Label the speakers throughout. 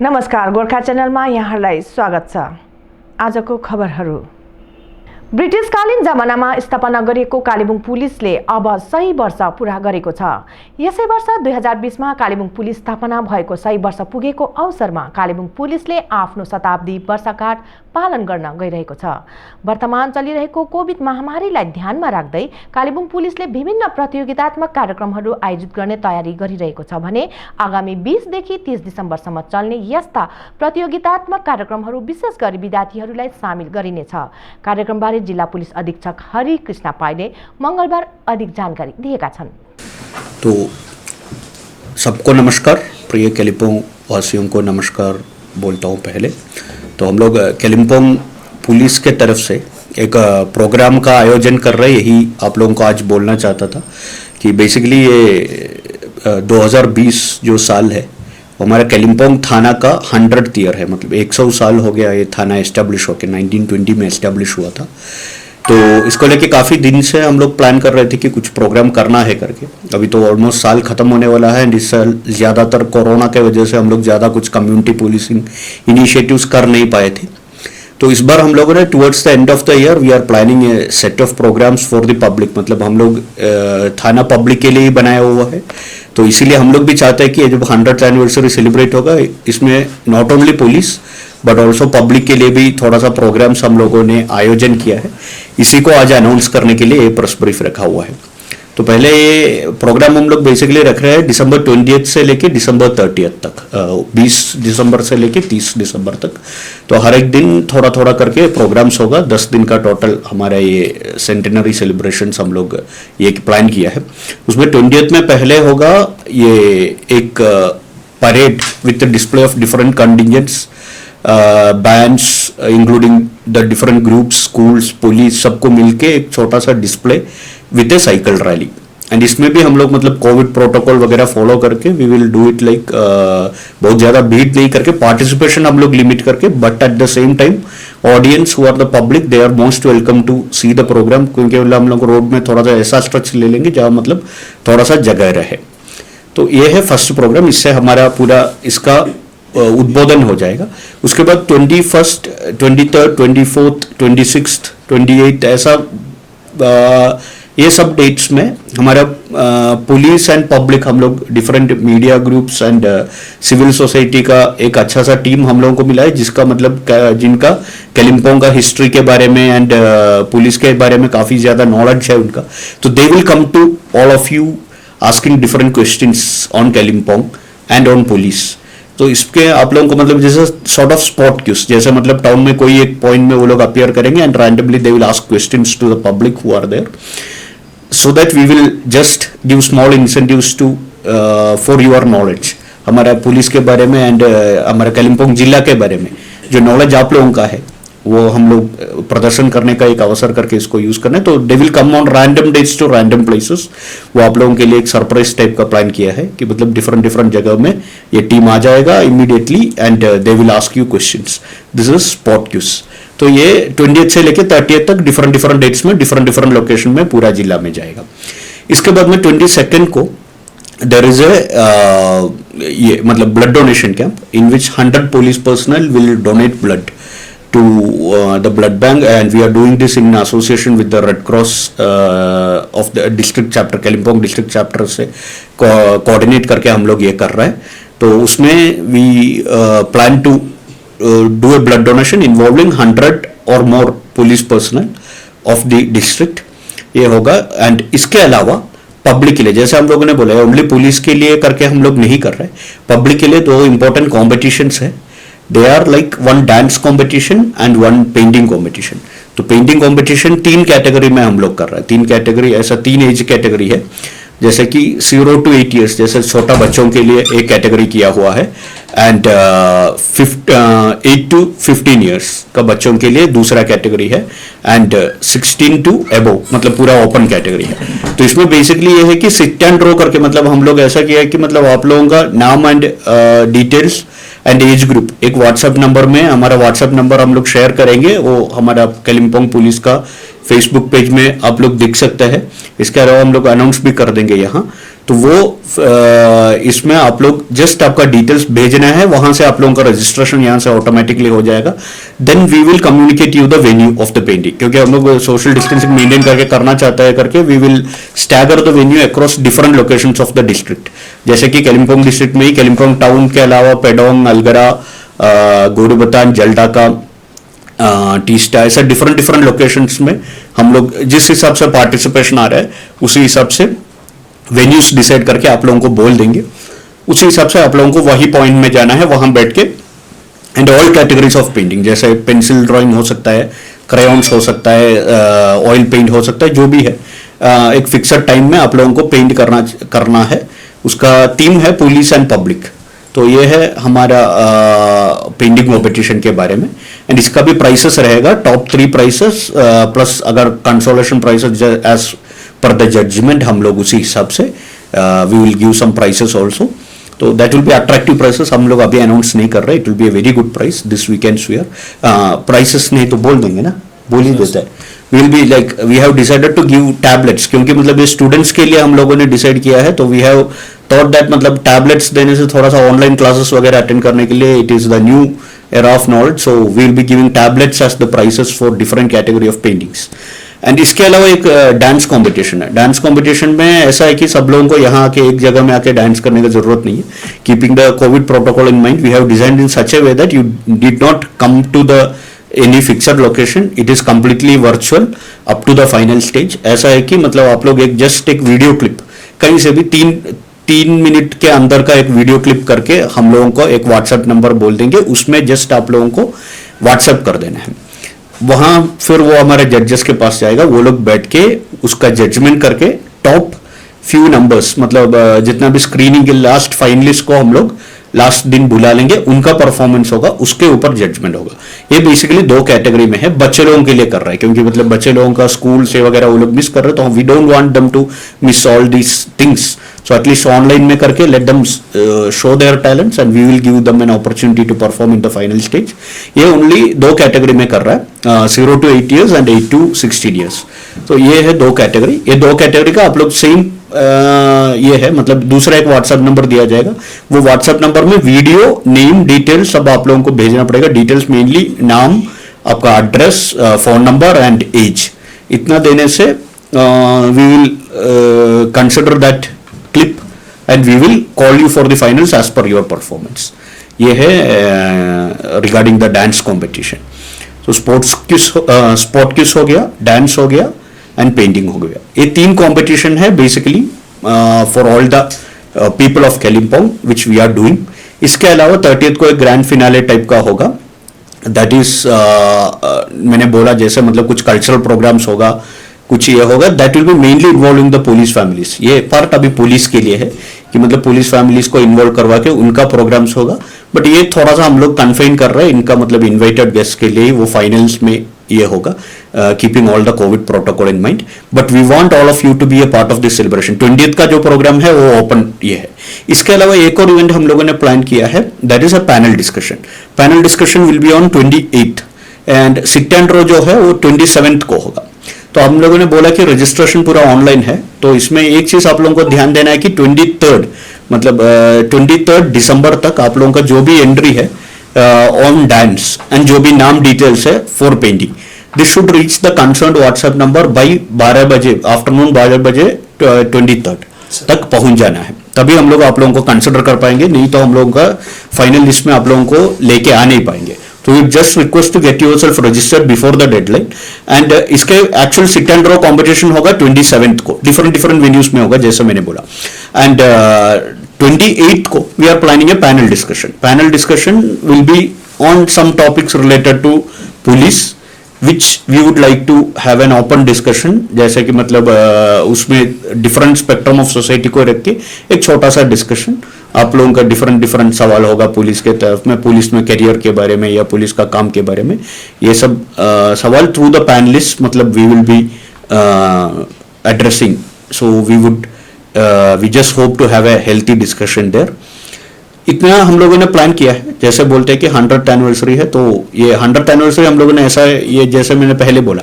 Speaker 1: नमस्कार, गोर्खा च्यानलमा यहाँलाई स्वागत छ। आजको खबरहरू। ब्रिटिसकालीन जमानामा स्थापना गरिएको कालेबुङ पुलिसले अब 100 वर्ष पूरा गरेको छ। यसै वर्ष 2020 मा कालेबुङ पुलिस स्थापना भएको 100 वर्ष पुगेको अवसरमा कालेबुङ पुलिसले आफ्नो शताब्दी वर्षगाँठ पालन गर्न गइरहेको छ। वर्तमान चलिरहेको कोभिड महामारीलाई ध्यानमा राख्दै कालेबुङ पुलिसले विभिन्न प्रतियोगितात्मक कार्यक्रमहरू आयोजित गर्ने तयारी गरिरहेको छ भने आगामी 20 देखि 30 दिसम्बरसम्म चल्ने यस्ता प्रतियोगितात्मक कार्यक्रमहरू विशेष गरी विद्यार्थीहरूलाई सामेल गरिनेछ। कार्यक्रमबारे जिल्ला पुलिस अधीक्षक हरि कृष्ण पाइले मंगलबार अधिक जानकारी दिएका छन्।
Speaker 2: तो सबको नमस्कार, प्रिय कालिम्पोंग वासियों को नमस्कार बोलता हूँ। पहले तो हम लोग कालिम्पोंग पुलिस के तरफ से एक प्रोग्राम का आयोजन कर रहे हैं। यही आप लोगों को आज बोलना चाहता था कि बेसिकली ये 2020 जो साल है हमारा कालिम्पोंग थाना का 100th ईयर है। मतलब 100 साल हो गया ये थाना एस्टेब्लिश होकर, 1920 में एस्टेब्लिश हुआ था। तो इसको लेके काफ़ी दिन से हम लोग प्लान कर रहे थे कि कुछ प्रोग्राम करना है करके। अभी तो ऑलमोस्ट साल ख़त्म होने वाला है एंड इस साल ज़्यादातर कोरोना के वजह से हम लोग ज़्यादा कुछ कम्युनिटी पुलिसिंग इनिशिएटिव्स कर नहीं पाए थे। तो इस बार हम लोगों ने towards the end of the year we are planning a set of programmes for the public. मतलब हम लोग थाना पब्लिक के लिए ही बनाया हुआ है। तो इसीलिए हम लोग भी चाहते हैं कि जब 100th एनिवर्सरी सेलिब्रेट होगा इसमें not only police but also public के लिए भी थोड़ा सा प्रोग्राम्स हम लोगों ने आयोजन किया है। इसी को आज अनाउंस करने के लिए ये प्रेस ब्रीफ रखा हुआ है। तो पहले ये प्रोग्राम हम लोग बेसिकली रख रहे हैं दिसंबर 20th से लेके दिसंबर 30th तक, 20 दिसंबर से लेके 30 दिसंबर तक। तो हर एक दिन थोड़ा थोड़ा करके प्रोग्राम्स होगा। 10 दिन का टोटल हमारा ये सेंटेनरी सेलिब्रेशंस हम लोग ये प्लान किया है। उसमें 20th में पहले होगा ये एक parade with display of different contingents, bands including the different groups, schools, police, सबको मिलके एक छोटा सा display with a cycle rally. And इसमें भी हम लोग मतलब कोविड प्रोटोकॉल वगैरह फॉलो करके we will do it like बहुत ज़्यादा भीड़ नहीं करके, पार्टिसिपेशन हम लोग लिमिट करके, but at the same time audience who are the public they are most welcome to see the programme. क्योंकि हम लोग रोड में थोड़ा सा ऐसा स्ट्रक्चर ले लेंगे जहाँ मतलब थोड़ा सा जगह रहे। तो ये है फर्स्ट प्रोग्राम। इससे हमारा पूरा इसका उद्बोधन हो जाएगा। उसके बाद 21st, 23rd, 24th, 26th, 28th ऐसा ये सब डेट्स में हमारा पुलिस एंड पब्लिक हम लोग different media groups and civil society का एक अच्छा सा टीम हम लोगों को मिला है, जिसका मतलब जिनका कालिम्पोंग का हिस्ट्री के बारे में एंड पुलिस के बारे में काफ़ी ज़्यादा नॉलेज है उनका। तो they will come to all of you asking different questions on Kalimpong and on police. तो इसके आप लोगों को मतलब जैसे सॉर्ट ऑफ स्पॉट क्यूज, जैसे मतलब टाउन में कोई एक पॉइंट में वो लोग अपीयर करेंगे and randomly they will ask questions to the public who are there, so that we will just give small incentives to for your knowledge हमारा पुलिस के बारे में एंड हमारा कालिम्पोंग जिला के बारे में जो नॉलेज आप लोगों का है वो हम लोग प्रदर्शन करने का एक अवसर करके इसको यूज करना है। तो they will come on random dates to random places. वो आप लोगों के लिए एक सरप्राइज टाइप का प्लान किया है कि मतलब डिफरेंट डिफरेंट जगह में ये टीम आ जाएगा immediately and they will ask you questions. This is spot quiz. तो ये 20th से लेके 30th तक डिफरेंट डिफरेंट डेट्स में डिफरेंट डिफरेंट लोकेशन में पूरा जिला में जाएगा। इसके बाद में 22nd को देयर इज ए ये मतलब blood donation camp in which 100 police personal will donate blood to the blood bank, and we are doing this in association with the Red Cross of the district chapter, Kalimpong district chapter say coordinate करके हम लोग ये कर रहे हैं। तो उसमें we plan to do a blood donation involving 100 or more police personnel of the district। ये होगा। एंड इसके अलावा पब्लिक के लिए जैसे हम लोगों ने बोला ओनली पुलिस के लिए करके हम लोग नहीं कर रहे, पब्लिक के लिए 2 इंपॉर्टेंट कॉम्पिटिशन्स है। They are like one dance competition and one painting competition। तो पेंटिंग कंपटीशन 3 कैटेगरी में हम लोग कर रहे हैं। 3 कैटेगरी ऐसा 3 एज कैटेगरी है, जैसे कि 0 to 8 years जैसे छोटा बच्चों के लिए एक कैटेगरी किया हुआ है एंड 8 to 15 years का बच्चों के लिए दूसरा कैटेगरी है एंड 16 to above मतलब पूरा ओपन कैटेगरी है। तो इसमें बेसिकली ये है कि सिट एंड ड्रॉ करके मतलब हम लोग ऐसा किया है कि मतलब आप लोगों का नाम and details and age group एक व्हाट्सएप नंबर में, हमारा व्हाट्सएप नंबर हम लोग शेयर करेंगे, वो हमारा कालिम्पोंग पुलिस का फेसबुक पेज में आप लोग देख सकते हैं। इसके अलावा हम लोग अनाउंस भी कर देंगे यहाँ। तो वो इसमें आप लोग जस्ट आपका डिटेल्स भेजना है, वहां से आप लोगों का रजिस्ट्रेशन यहाँ से ऑटोमेटिकली हो जाएगा. Then we will communicate you the venue of the painting, क्योंकि हम लोग सोशल डिस्टेंसिंग मेंटेन करके करना चाहता है करके we will stagger the venue across different locations of the district. जैसे कि कालिम्पोंग डिस्ट्रिक्ट में ही कालिम्पोंग टाउन के अलावा पेडोंग, अलगरा, गोरुबथान, जलडाका, टीस्टा, ऐसा डिफरेंट लोकेशंस में हम लोग जिस हिसाब से पार्टिसिपेशन आ रहा है उसी हिसाब से वेन्यूज डिसाइड करके आप लोगों को बोल देंगे. उसी हिसाब से आप लोगों को वही पॉइंट में जाना है, वहां बैठ के. And all categories of painting, जैसे पेंसिल ड्राइंग हो सकता है, क्रेयॉन्स हो सकता है, ऑयल पेंट हो सकता है, जो भी है एक फिक्सड टाइम में आप लोगों को पेंट करना है. उसका थीम है पुलिस एंड पब्लिक. तो ये है हमारा पेंटिंग कॉम्पिटिशन के बारे में. एंड इसका भी प्राइसेस रहेगा, टॉप 3 प्राइसेस प्लस अगर consolation prices as per the judgement हम लोग उसी हिसाब से we will give some prices also. तो that will be attractive prices. हम लोग अभी अनाउंस नहीं कर रहे. It will be a very good price this we can swear. Prices नहीं तो बोल देंगे ना, बोल ही देता है. Will be like we have decided two give tablets, क्योंकि मतलब ये स्टूडेंट्स के लिए हम लोगों ने डिसाइड किया है. तो वी हैव थॉट दैट मतलब टैबलेट्स देने से थोड़ा सा ऑनलाइन क्लासेस वगैरह अटेंड करने के लिए it is the new era of knowledge. So we will be giving tablets as the prices for different category of paintings. And इसके अलावा एक डांस कंपटीशन है. डांस कंपटीशन में ऐसा है कि सब लोगों को यहाँ आके एक जगह में आके डांस करने की जरूरत नहीं है. Keeping the COVID protocol in mind, we have designed in such a way that you did not come to the any fixed location. It is completely virtual up to the final stage. ऐसा है कि मतलब आप लोग एक just एक video clip कहीं से भी 3 minute के अंदर का एक वीडियो क्लिप करके हम लोगों को एक व्हाट्सएप नंबर बोल देंगे, उसमें जस्ट आप लोगों को व्हाट्सएप कर देना है. वहां फिर वो हमारे जजेस के पास जाएगा. वो लोग बैठ के उसका जजमेंट करके टॉप फ्यू नंबर्स, मतलब जितना भी स्क्रीनिंग के लास्ट फाइनलिस्ट को हम लोग लास्ट दिन बुला लेंगे, उनका परफॉर्मेंस होगा, उसके ऊपर जजमेंट होगा. ये बेसिकली 2 कैटेगरी में है. बच्चे लोगों के लिए कर रहा है, क्योंकि मतलब बच्चे लोगों का स्कूल से वगैरह वो लोग मिस कर रहे हैं, तो we don't want them to miss all these things. So at least online में करके let them show their talents and we will give them an opportunity to perform in the final stage. ये only 2 category में कर रहा है, 0 to 8 years and 8 to 16 years. तो ये है 2 कैटेगरी. ये 2 कैटेगरी का आप लोग सेम ये है, मतलब दूसरा एक व्हाट्सएप नंबर दिया जाएगा. वो व्हाट्सएप नंबर में वीडियो, नेम, डिटेल्स सब आप लोगों को भेजना पड़ेगा. डिटेल्स मेनली नाम, आपका address, phone number and age. इतना देने से we will consider that clip and we will call you for the finals as per your performance. ये है रिगार्डिंग द डांस कॉम्पिटिशन. तो स्पोर्ट क्विज हो गया, डांस हो गया एंड पेंटिंग हो गया. ये 3 कंपटीशन है basically for all the people of Kalimpong which we are doing. इसके अलावा 30th को एक ग्रैंड फिनाले टाइप का होगा. दैट इज मैंने बोला जैसे मतलब कुछ कल्चरल प्रोग्राम्स होगा, कुछ ये होगा. That will be mainly involving the police families. ये पार्ट अभी पुलिस के लिए है कि मतलब पुलिस फैमिलीज को इन्वॉल्व करवा के उनका प्रोग्राम्स होगा. बट ये थोड़ा सा हम लोग कन्फाइन कर रहे हैं इनका, मतलब इन्वाइटेड गेस्ट के लिए वो फाइनल्स में ये होगा, keeping all the COVID protocol in mind. But we want all of you to be a part of this celebration. 20th का जो प्रोग्राम है वो ओपन ये है. इसके अलावा एक और इवेंट हम लोगों ने प्लान किया है, that is a panel discussion. Panel discussion will be on 28th and sit and draw जो है वो 27th को होगा. तो हम लोगों ने बोला कि रजिस्ट्रेशन पूरा ऑनलाइन है. तो इसमें एक चीज आप लोगों को ध्यान देना है कि 23rd मतलब 23rd दिसंबर तक आप लोगों का जो भी एंट्री है ऑन डांस एंड जो भी नाम डिटेल्स है for painting, this should reach the concerned WhatsApp number by 12 बजे, आफ्टरनून 12 बजे 23rd तक पहुंच जाना है. तभी हम लोग आप लोगों को कंसिडर कर पाएंगे, नहीं तो हम लोगों का फाइनल लिस्ट में आप लोगों को लेके आ नहीं पाएंगे. तो we just request to get yourself registered before the deadline. And इसके actual sit and draw competition होगा 27th को, डिफरेंट वेन्यूज में होगा जैसे मैंने बोला. एंड 28th को we are planning a panel discussion. Panel discussion will be on some topics related to police which we would like to have an open discussion. जैसे कि मतलब उसमें डिफरेंट स्पेक्ट्रम ऑफ सोसाइटी को रख के एक छोटा सा डिस्कशन आप लोगों का डिफरेंट सवाल होगा पुलिस के तरफ में, पुलिस में करियर के बारे में या पुलिस का काम के बारे में. ये सब सवाल थ्रू द पैनलिस्ट मतलब we will be addressing. So we just hope to have a healthy discussion there. इतना हम लोगों ने प्लान किया है, जैसे बोलते हैं कि 100th एनिवर्सरी है, तो ये 100th एनिवर्सरी हम लोगों ने ऐसा, ये जैसे मैंने पहले बोला,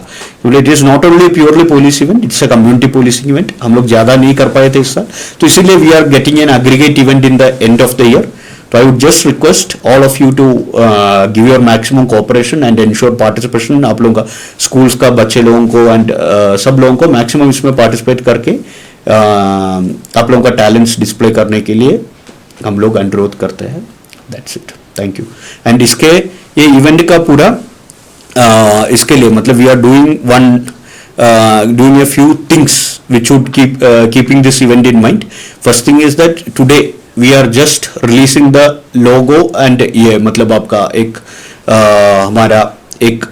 Speaker 2: it is not only purely police event, it's a community policing event. हम लोग ज्यादा नहीं कर पाए थे इस साल, तो इसीलिए we are getting an aggregate event in the end of the year. तो I would just request all of you to give your maximum cooperation and ensure participation. आप लोगों का स्कूल्स का बच्चे लोगों को एंड सब लोगों को मैक्सिमम इसमें पार्टिसिपेट करके आप लोगों का टैलेंट्स डिस्प्ले करने के लिए हम लोग अनुरोध करते हैं। That's it, thank you. And इसके ये इवेंट का पूरा इसके लिए मतलब we are doing a few things which would keeping this event in mind. First thing is that today we are just releasing the logo and ये मतलब आपका एक हमारा एक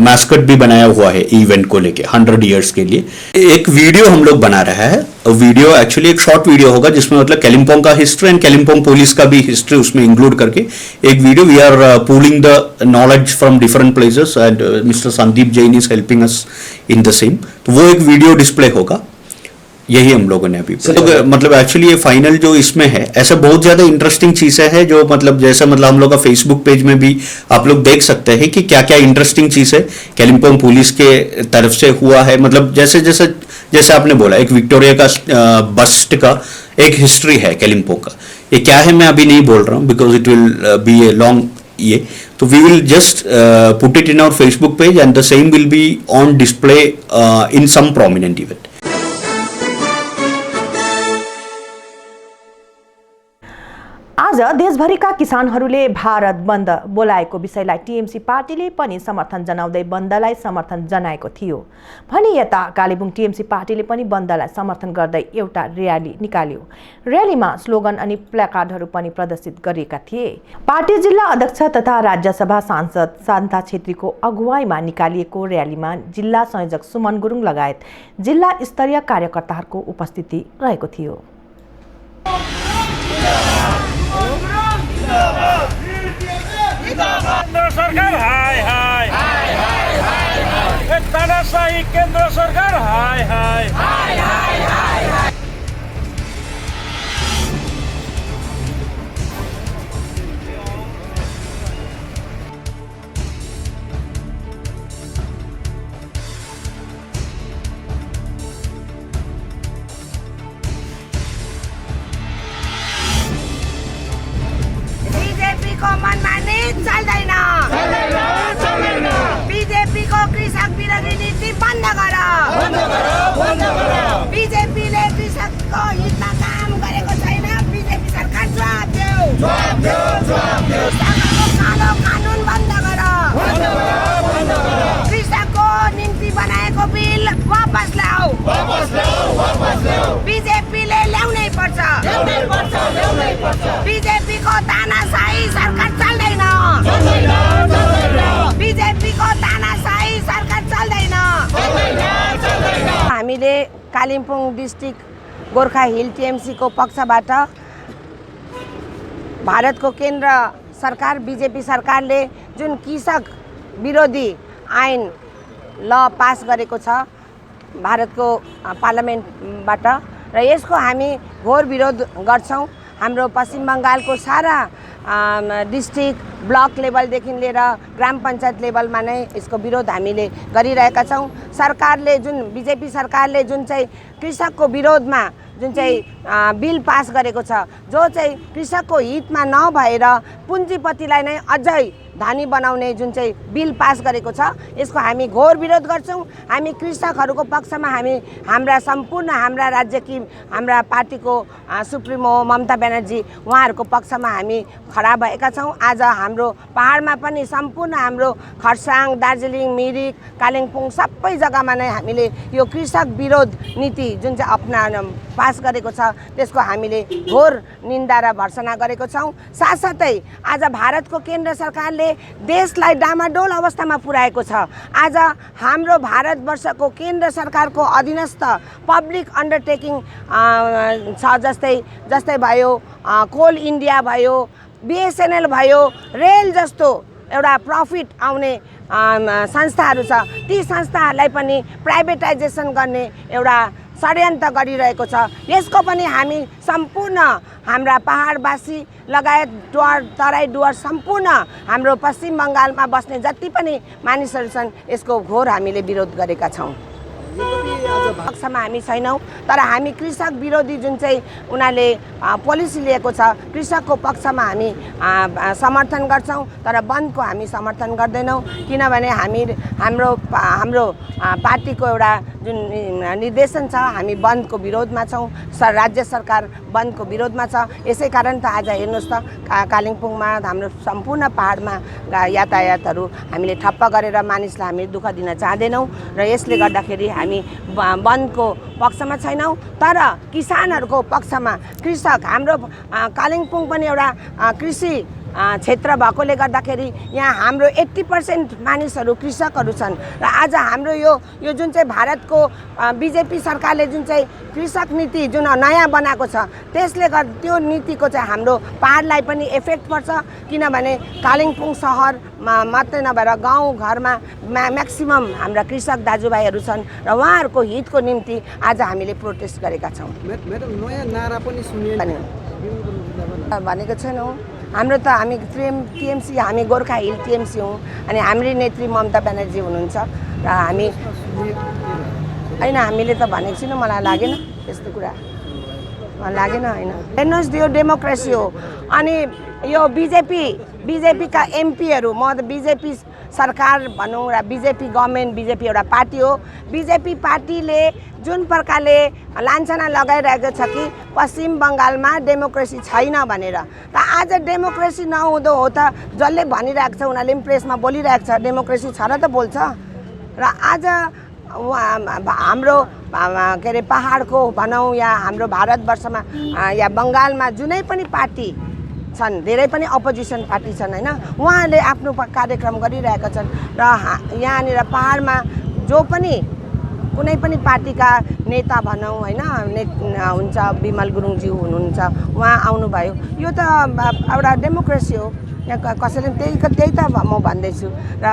Speaker 2: मैस्कट भी बनाया हुआ है इवेंट को लेके 100 इयर्स के लिए। एक वीडियो हम लोग बना रहा है, वीडियो एक्चुअली एक शॉर्ट वीडियो होगा जिसमें मतलब कालिम्पोंग का हिस्ट्री एंड कालिम्पोंग पुलिस का भी हिस्ट्री उसमें इंक्लूड करके एक video. We are pooling the knowledge from different places and mister Sandeep Jain is helping us in the same. तो वो एक वीडियो डिस्प्ले होगा, यही हम लोगों ने अभी मतलब एक्चुअली ये फाइनल जो इसमें है, ऐसा बहुत ज्यादा इंटरेस्टिंग चीजें हैं जो मतलब जैसे मतलब हम लोग का फेसबुक पेज में भी आप लोग देख सकते हैं कि क्या क्या इंटरेस्टिंग चीज है कालिम्पोंग पुलिस के तरफ से हुआ है। मतलब जैसे जैसे जैसे आपने बोला एक विक्टोरिया का बस्ट का एक हिस्ट्री है कालिम्पोंग का, ये क्या है मैं अभी नहीं बोल रहा हूँ because it will be a long yeah. तो we will just put it in our Facebook page and the same will be on display in some prominent event.
Speaker 1: आज देशभरिका किसानहरूले भारत बन्द बोलाएको विषयलाई टिएमसी पार्टीले पनि समर्थन जनाउँदै बन्दलाई समर्थन जनाएको थियो भने यता कालेबुङ टिएमसी पार्टीले पनि बन्दलाई समर्थन गर्दै एउटा र्याली निकाल्यो। र्यालीमा स्लोगन अनि प्ल्याकार्डहरू पनि प्रदर्शित गरिएका थिए। पार्टी जिल्ला अध्यक्ष तथा राज्यसभा सांसद शान्ता छेत्रीको अगुवाईमा निकालिएको र्यालीमा जिल्ला संयोजक सुमन गुरुङ लगायत जिल्ला स्तरीय कार्यकर्ताहरूको उपस्थिति रहेको थियो।
Speaker 3: केन्द्र सरकार हाय हाय हाय हाय हाय हाय, एक तानाशाही केन्द्र सरकार हाय हाय हाय हाय हाय हाय।
Speaker 4: बीजेपी को मनमानी चल्दैन, बीजेपी को कृषक विरोधी नीति बन्द गर, बीजेपीले कृषकको हितमा काम गरेको छैन, बीजेपी सरकार जवाब देऊ, कालो कानुन बन्द गर, कृषकको निम्ति बनाएको बिल वापस ल्याऊ, बीजेपीले ल्याउनै पर्छ, बीजेपीको तानाशाही सरकार चल्दैन, बीजेपीको तानाशाही सरकार चल्दैन। हामीले कालिम्पोङ डिस्ट्रिक्ट गोर्खा हिल टिएमसीको पक्षबाट भारतको केन्द्र सरकार बीजेपी सरकारले जुन कृषक विरोधी ऐन ल पास गरेको छ भारतको पार्लियामेन्टबाट र यसको हामी घोर विरोध गर्छौँ। हाम्रो पश्चिम बङ्गालको सारा डिस्ट्रिक्ट ब्लक लेभलदेखि लिएर ग्राम पञ्चायत लेभलमा नै यसको विरोध हामीले गरिरहेका छौँ। सरकारले जुन बीजेपी सरकारले जुन चाहिँ कृषकको विरोधमा जुन चाहिँ बिल पास गरेको छ, जो चाहिँ कृषकको हितमा नभएर पुँजीपतिलाई नै अझै धनी बनाउने जुन चाहिँ बिल पास गरेको छ, यसको हामी घोर विरोध गर्छौँ। हामी कृषकहरूको पक्षमा हाम्रा सम्पूर्ण हाम्रा राज्यकी हाम्रा पार्टीको सुप्रिमो ममता ब्यानर्जी उहाँहरूको पक्षमा हामी खडा भएका छौँ। आज हाम्रो पहाडमा पनि सम्पूर्ण हाम्रो खरसाङ, दार्जिलिङ, मिरिक, कालिम्पोङ सबै जग्गामा नै हामीले यो कृषक विरोध नीति जुन चाहिँ पास गरेको छ त्यसको हामीले घोर निन्दा र भर्त्सना गरेको छौँ। साथसाथै आज भारतको केन्द्र सरकारले देशलाई डामाडोल अवस्थामा पुर्याएको छ। आज हाम्रो भारतवर्षको केन्द्र सरकारको अधीनस्थ पब्लिक अन्डरटेकिङ छ, जस्तै भयो कोल इन्डिया भयो, बिएसएनएल भयो, रेल जस्तो एउटा प्रफिट आउने संस्थाहरू छ। ती संस्थाहरूलाई पनि प्राइभेटाइजेसन गर्ने एउटा षड्यन्त्र गरिरहेको छ। यसको पनि हामी सम्पूर्ण हाम्रा पहाडवासी लगायत तराई डुवर्स सम्पूर्ण हाम्रो पश्चिम बङ्गालमा बस्ने जति पनि मानिसहरू छन् यसको घोर हामीले विरोध गरेका छौँ। पक्षमा हामी छैनौँ, तर हामी कृषक विरोधी जुन चाहिँ उनीहरूले पोलिसी लिएको छ कृषकको पक्षमा हामी समर्थन गर्छौँ, तर बन्दको हामी समर्थन गर्दैनौँ। किनभने हाम्रो पार्टीको एउटा जुन निर्देशन छ हामी बन्दको विरोधमा छौँ, राज्य सरकार बन्दको विरोधमा छ। यसै कारण त आज हेर्नुहोस् त कालिम्पोङमा हाम्रो सम्पूर्ण पहाडमा यातायातहरू हामीले ठप्प गरेर मानिसलाई हामी दुःख दिन चाहँदैनौँ र यसले गर्दाखेरि हामी बन्दको पक्षमा छैनौँ, तर किसानहरूको पक्षमा कृषक हाम्रो कालिम्पोङ पनि एउटा कृषि क्षेत्र भएकोले गर्दाखेरि यहाँ हाम्रो 80% मानिसहरू कृषकहरू छन् र आज हाम्रो यो जुन चाहिँ भारतको बिजेपी सरकारले जुन चाहिँ कृषक नीति जुन नयाँ बनाएको छ त्यसले गर्दा त्यो नीतिको चाहिँ हाम्रो पहाडलाई पनि इफेक्ट पर्छ। किनभने कालिम्पोङ सहरमा मात्रै नभएर गाउँघरमा म्याक्सिमम हाम्रा कृषक दाजुभाइहरू छन् र उहाँहरूको हितको निम्ति आज हामीले प्रोटेस्ट गरेका छौँ।
Speaker 5: म्याडम नयाँ नारा पनि सुनियो
Speaker 4: भनेको छैनौँ। हाम्रो त हामी टिएमसी हामी गोर्खा हिल टिएमसी हौँ अनि हाम्री नेत्री ममता ब्यानर्जी हुनुहुन्छ र हामी होइन हामीले त भनेको छैनौँ। मलाई लागेन त्यस्तो कुरा, मलाई लागेन। होइन हेर्नुहोस् यो डेमोक्रेसी हो अनि यो बिजेपीका एमपीहरू म त बिजेपी सरकार भनौँ र बिजेपी गभर्मेन्ट बिजेपी एउटा पार्टी हो। बिजेपी पार्टीले जुन प्रकारले लान्छना लगाइरहेको छ कि पश्चिम बङ्गालमा डेमोक्रेसी छैन भनेर, त आज डेमोक्रेसी नहुँदो हो त जसले भनिरहेको छ उनीहरूले पनि प्रेसमा बोलिरहेको छ डेमोक्रेसी छ र त बोल्छ। र आज हाम्रो के अरे पहाडको भनौँ या हाम्रो भारतवर्षमा या बङ्गालमा जुनै पनि पार्टी छन्, धेरै पनि अपोजिसन पार्टी छन् होइन, उहाँहरूले आफ्नो कार्यक्रम गरिरहेका छन् र यहाँनिर पहाडमा जो पनि कुनै पनि पार्टीका नेता भनौँ होइन हुन्छ विमल गुरुङज्यू हुनुहुन्छ, उहाँ आउनुभयो। यो त एउटा डेमोक्रेसी हो, यहाँ कसैले त्यही त म भन्दैछु। र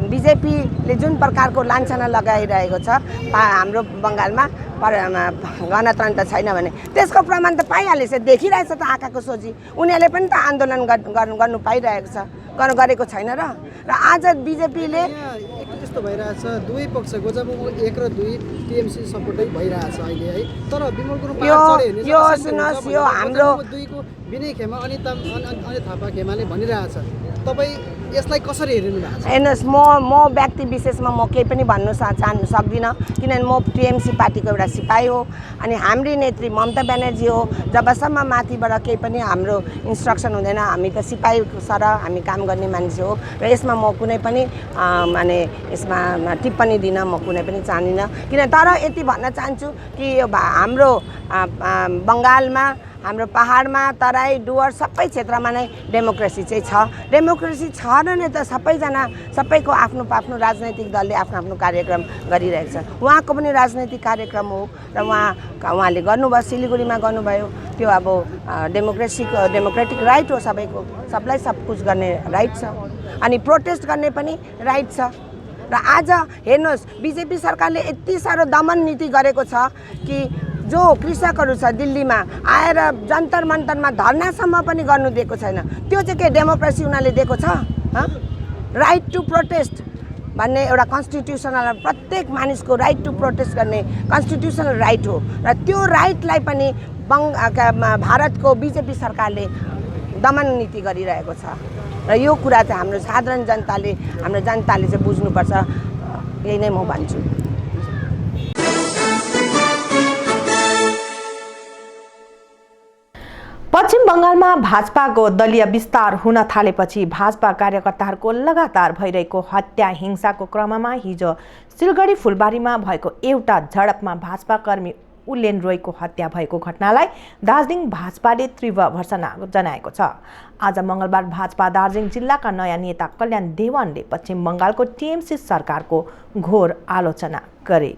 Speaker 4: बिजेपीले जुन प्रकारको लान्छना लगाइरहेको छ हाम्रो बङ्गालमा गणतन्त्र छैन भने त्यसको प्रमाण त पाइहालेछ, देखिरहेछ त आँखाको सोझी। उनीहरूले पनि त आन्दोलन गर्नु पाइरहेको छ, गरेको छैन र आज बिजेपीले
Speaker 5: यस्तो भइरहेछ दुवै पक्षको जब 1 र 2 टिएमसी सपोर्टै भइरहेछ अहिले है, तर विमल गुरुङ
Speaker 4: यो सुन्नुहोस् यो हाम्रो
Speaker 5: 2 को विनय खेमा अनि थापा खेमाले भनिरहेछ, तपाईँ यसलाई कसरी हेरिनु भएको छ?
Speaker 4: हेर्नुहोस् म व्यक्ति विशेषमा म केही पनि भन्नु सक्दिनँ किनभने म टिएमसी पार्टीको एउटा सिपाही हो अनि हाम्री नेत्री ममता ब्यानर्जी हो। जबसम्म माथिबाट केही पनि हाम्रो इन्स्ट्रक्सन हुँदैन हामी त सिपाही सरह हामी काम गर्ने मान्छे हो र यसमा म कुनै पनि माने यसमा टिप्पणी दिन म कुनै पनि चाहदिनँ। किन तर यति भन्न चाहन्छु कि हाम्रो बङ्गालमा हाम्रो पहाडमा तराई डुवर्स सबै क्षेत्रमा नै डेमोक्रेसी चाहिँ छ। डेमोक्रेसी छ र नै त सबैको आफ्नो राजनैतिक दलले आफ्नो कार्यक्रम गरिरहेको छ। उहाँको पनि राजनैतिक कार्यक्रम हो र उहाँले गर्नुभयो, सिलिगुडीमा गर्नुभयो, त्यो अब डेमोक्रेटिक राइट हो, सबलाई सब कुछ गर्ने राइट छ अनि प्रोटेस्ट गर्ने पनि राइट छ। र आज हेर्नुहोस् बिजेपी सरकारले यति साह्रो दमन नीति गरेको छ कि जो कृषकहरू छ दिल्लीमा आएर जन्तर मन्तरमा धर्नासम्म पनि गर्नु दिएको छैन। त्यो चाहिँ के डेमोक्रेसी उनीहरूले दिएको छ? राइट टु प्रोटेस्ट भन्ने एउटा कन्स्टिट्युसनल प्रत्येक मानिसको राइट टु प्रोटेस्ट गर्ने कन्स्टिट्युसनल राइट हो र त्यो राइटलाई पनि भारतको बिजेपी सरकारले दमन नीति गरिरहेको छ र यो कुरा चाहिँ हाम्रो साधारण हाम्रो जनताले चाहिँ बुझ्नुपर्छ, यही नै म भन्छु।
Speaker 1: पश्चिम बङ्गालमा भाजपाको दलीय विस्तार हुन थालेपछि भाजपा कार्यकर्ताहरूको लगातार भइरहेको हत्या हिंसाको क्रममा हिजो सिलगढी फुलबारीमा भएको एउटा झडपमा भाजपा कर्मी उलेन रोयको हत्या भएको घटनालाई दार्जिलिङ भाजपाले तीव्र भर्त्सना जनाएको छ। आज मङ्गलबार भाजपा दार्जिलिङ जिल्लाका नयाँ नेता कल्याण देवानले पश्चिम बङ्गालको टिएमसी सरकारको घोर आलोचना गरे।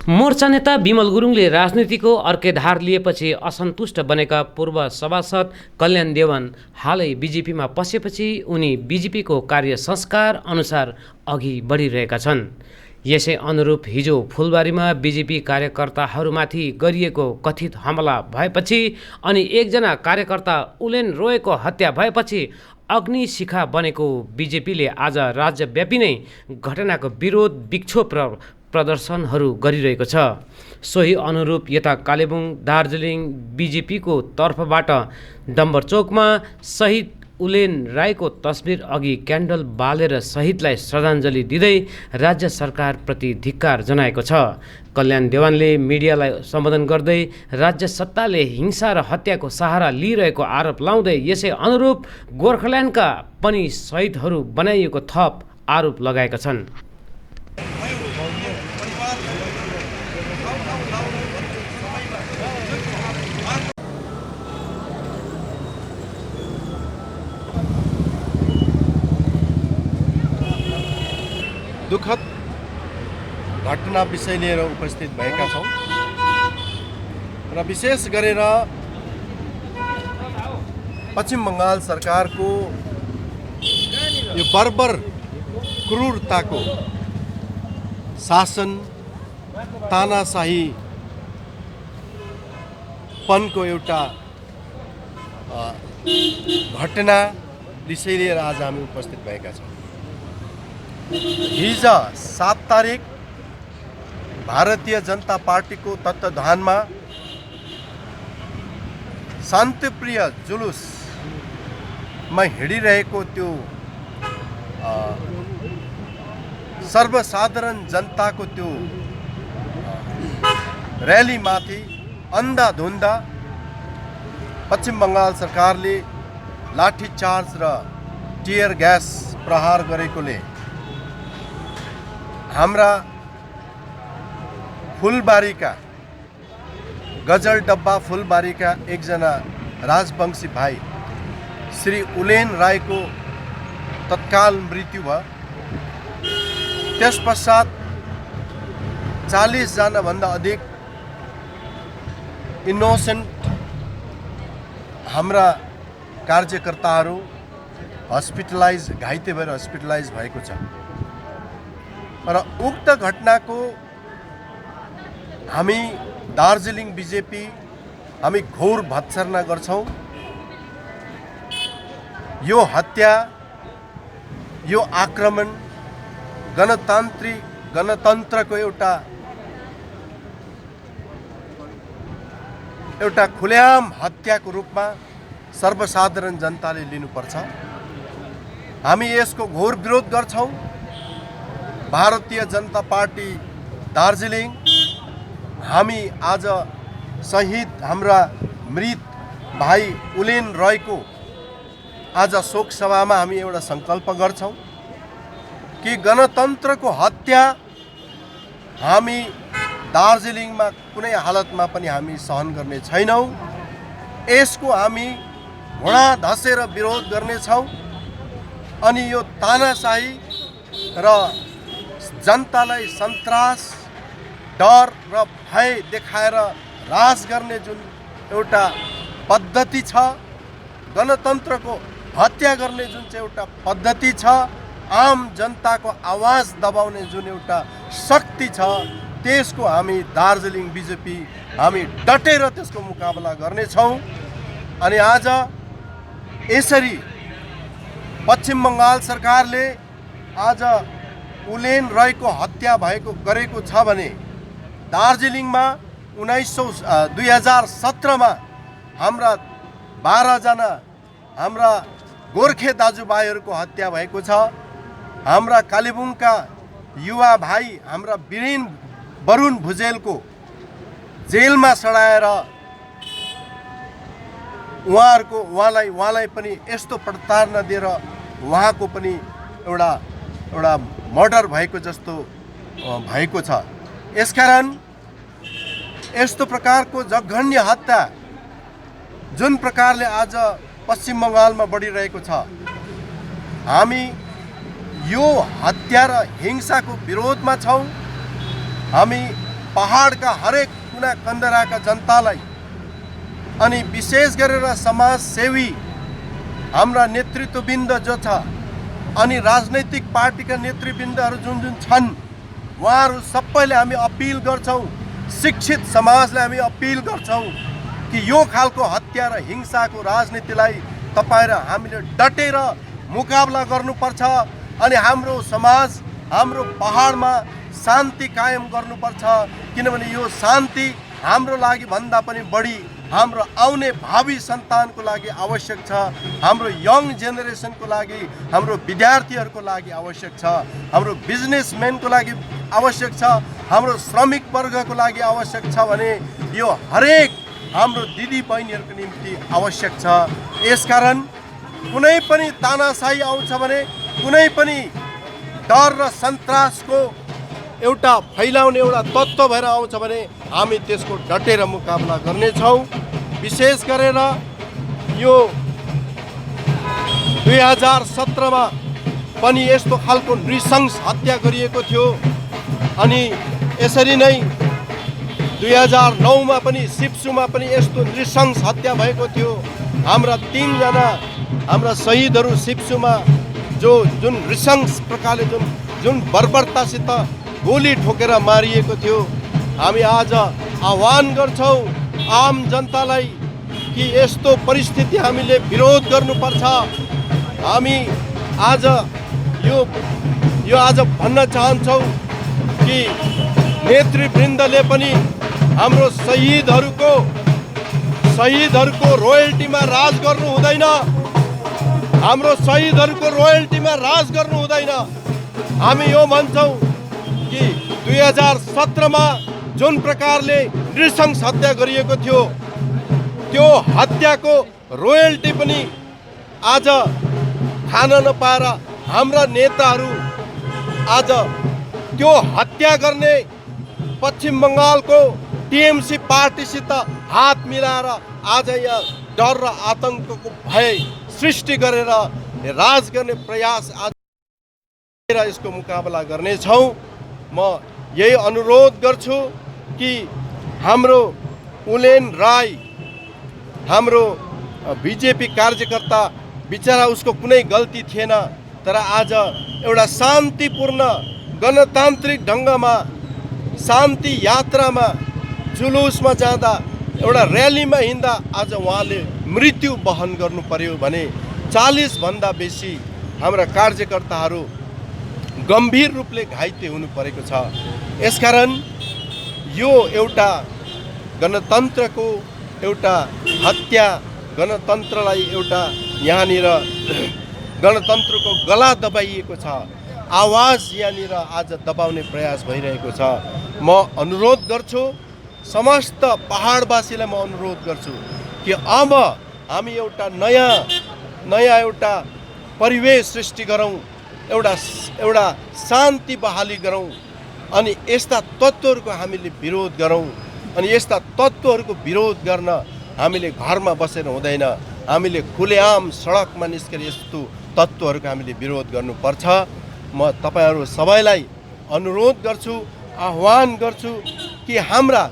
Speaker 6: मोर्चा नेता विमल गुरुङले राजनीतिको अर्कै धार लिएपछि असन्तुष्ट बनेका पूर्व सभासद कल्याण देवान हालै बिजेपीमा पसेपछि उनी बिजेपीको कार्य संस्कार अनुसार अघि बढिरहेका छन्। यसै अनुरूप हिजो फुलबारीमा बिजेपी कार्यकर्ताहरूमाथि गरिएको कथित हमला भएपछि अनि एकजना कार्यकर्ता उलेन रोयको हत्या भएपछि अग्निशिखा बनेको बिजेपीले आज राज्यव्यापी नै घटनाको विरोध विक्षोभ र प्रदर्शनहरू गरिरहेको छ। सोही अनुरूप यता कालेबुङ दार्जिलिङ बिजेपीको तर्फबाट डम्बर चौकमा शहीद उलेन राईको तस्बिर अघि क्यान्डल बालेर शहीदलाई श्रद्धाञ्जली दिँदै राज्य सरकारप्रति धिक्कार जनाएको छ। कल्याण देवानले मिडियालाई सम्बोधन गर्दै राज्य सत्ताले हिंसा र हत्याको सहारा लिइरहेको आरोप लाउँदै यसै अनुरूप गोर्खाल्यान्डका पनि शहीदहरू बनाइएको थप आरोप लगाएका छन्।
Speaker 7: दुःखद घटना विषय लिएर उपस्थित भएका छौँ र विशेष गरेर पश्चिम बङ्गाल सरकारको यो बर्बर क्रूरताको शासन तानाशाही पनको एउटा घटना विषय लिएर आज हामी उपस्थित भएका छौँ। हिजो 7 तारिक भारतीय जनता पार्टीको तत्वावधानमा शान्तिप्रिय जुलुसमा हिँडिरहेको त्यो सर्वसाधारण जनताको त्यो र्यालीमाथि अन्धाधुन्दा पश्चिम बङ्गाल सरकारले लाठीचार्ज र टियर ग्यास प्रहार गरेकोले हाम्रा फुलबारीका गजलडब्बा फुलबारीका एकजना राजवंशी भाइ श्री उलेन राईको तत्काल मृत्यु भयो। त्यसपश्चात 40 जना भन्दा अधिक इनोसेन्ट हाम्रा कार्यकर्ताहरू हस्पिटलाइज घाइते भएर हस्पिटलाइज भएको छ र उक्त घटनाको हामी दार्जिलिङ बिजेपी हामी घोर भत्सना गर्छौं। यो हत्या यो आक्रमण गणतन्त्रको एउटा खुलेआम हत्याको रूपमा सर्वसाधारण जनताले लिनुपर्छ। हामी यसको घोर विरोध गर्छौं। भारतीय जनता पार्टी दार्जिलिङ हामी आज शहीद हाम्रा मृत भाइ उलेन राईको आज शोक सभामा हामी एउटा संकल्प गर्छौं कि गणतन्त्रको हत्या हामी दार्जिलिङमा कुनै हालतमा पनि हामी सहन गर्ने छैनौं। यसको हामी घुँडा धसेर विरोध गर्नेछौं अनि यो तानाशाही र जनतालाई सन्तास डर र भय देखाएर राज गर्ने जुन एउटा पद्धति छ, गणतन्त्रको हत्या गर्ने जुन चाहिँ एउटा पद्धति छ, आम जनताको आवाज दबाउने जुन एउटा शक्ति छ, त्यसको हामी दार्जिलिङ बिजेपी हामी डटेर त्यसको मुकाबला गर्नेछौँ। अनि आज यसरी पश्चिम बङ्गाल सरकारले आज उलेन राईको हत्या गरेको छ भने दार्जिलिङमा 2017 मा हाम्रा 12 जना हाम्रा गोर्खे दाजुभाइहरूको हत्या भएको छ। हाम्रा कालेबुङका युवा भाइ हाम्रा वीरेन वरुण भुजेलको जेलमा सडाएर उहाँलाई पनि यस्तो प्रताडना दिएर उहाँको पनि एउटा मर्डर भएको जस्तो भएको छ। यसकारण यस्तो प्रकारको जघन्य हत्या जुन प्रकारले आज पश्चिम बङ्गालमा बढिरहेको छ, हामी यो हत्या र हिंसाको विरोधमा छौँ। हामी पहाडका हरेक कुना कन्दराका जनतालाई अनि विशेष गरेर समाजसेवी हाम्रा नेतृत्ववृन्द जो छ अनि राजनैतिक पार्टीका नेतृत्ववृन्दहरू जुन जुन छन् उहाँहरू सबैले हामी अपिल गर्छौँ, शिक्षित समाजलाई हामी अपिल गर्छौँ कि यो खालको हत्या र हिंसाको राजनीतिलाई तपाईँ र हामीले डटेर मुकाबला गर्नुपर्छ अनि हाम्रो समाज हाम्रो पहाडमा शान्ति कायम गर्नुपर्छ। किनभने यो शान्ति हाम्रो लागि भन्दा पनि बढी हाम्रो आउने भावी सन्तानको लागि आवश्यक छ, हाम्रो यङ जेनेरेसनको लागि, हाम्रो विद्यार्थीहरूको लागि आवश्यक छ, हाम्रो बिजनेसम्यानको लागि आवश्यक छ, हाम्रो श्रमिक वर्गको लागि आवश्यक छ भने यो हरेक हाम्रो दिदी बहिनीहरूको निम्ति आवश्यक छ। यसकारण कुनै पनि तानाशाही आउँछ भने, कुनै पनि डर र सन्तासको एउटा फैलाउने एउटा तत्त्व भएर आउँछ भने हामी त्यसको डटेर मुकाबला गर्नेछौँ। विशेष गरेर यो 2017 मा पनि यस्तो खालको नृशंस हत्या गरिएको थियो अनि यसरी नै 2009 मा पनि सिप्सुमा पनि यस्तो नृशंस हत्या भएको थियो। हाम्रा 3 जना हाम्रा शहीदहरू सिप्सुमा जुन नृशंस प्रकारले जुन बर्बरतासित गोली ठोकेर मारिएको थियो। हामी आज आह्वान गर्छौँ आम जनतालाई कि यस्तो परिस्थिति हामीले विरोध गर्नुपर्छ। हामी आज यो आज भन्न चाहन्छौँ कि नेतृवृन्दले पनि हाम्रो शहीदहरूको रोयल्टीमा राज गर्नु हुँदैन, हाम्रो शहीदहरूको रोयल्टीमा राज गर्नु हुँदैन। हामी यो भन्छौँ कि 2017 मा जुन प्रकारले नृशंस हत्या गरिएको थियो त्यो हत्याको रोयल्टी पनि आज खान नपाएर हाम्रा नेताहरू आज त्यो हत्या गर्ने पश्चिम बङ्गालको टिएमसी पार्टीसित हात मिलाएर आज यहाँ डर र आतंकको भय सृष्टि गरेर राज गर्ने प्रयास आज यसको मुकाबला गर्नेछौँ। म यही अनुरोध गर्छु कि हाम्रो उलेन राई हाम्रो बीजेपी कार्यकर्ता बिचरा उसको कुनै गल्ती थिएन, तर आज एउटा शान्तिपूर्ण गणतान्त्रिक ढङ्गमा शान्ति यात्रामा जुलुसमा जाँदा एउटा र्यालीमा हिँड्दा आज उहाँले मृत्यु वहन गर्नु पर्यो भने 40 भन्दा बेसी हाम्रा कार्यकर्ताहरू गम्भीर रूपले घाइते हुनु परेको छ। यसकारण यो एउटा गणतन्त्रको एउटा हत्या, गणतन्त्रलाई एउटा यहाँनिर गणतन्त्रको गला दबाइएको छ, आवाज यहाँनिर आज दबाउने प्रयास भइरहेको छ। म अनुरोध गर्छु समस्त पहाडवासीलाई, म अनुरोध गर्छु कि अब हामी एउटा नयाँ एउटा परिवेश सृष्टि गरौँ, एउटा शान्ति बहाली गरौँ अनि यस्ता तत्त्वहरूको हामीले विरोध गरौँ। अनि यस्ता तत्त्वहरूको विरोध गर्न हामीले घरमा बसेर हुँदैन, हामीले खुलेआम सडकमा निस्केर यस्तो तत्त्वहरूको हामीले विरोध गर्नुपर्छ। म तपाईहरू सबैलाई अनुरोध गर्छु, आह्वान गर्छु कि हाम्रा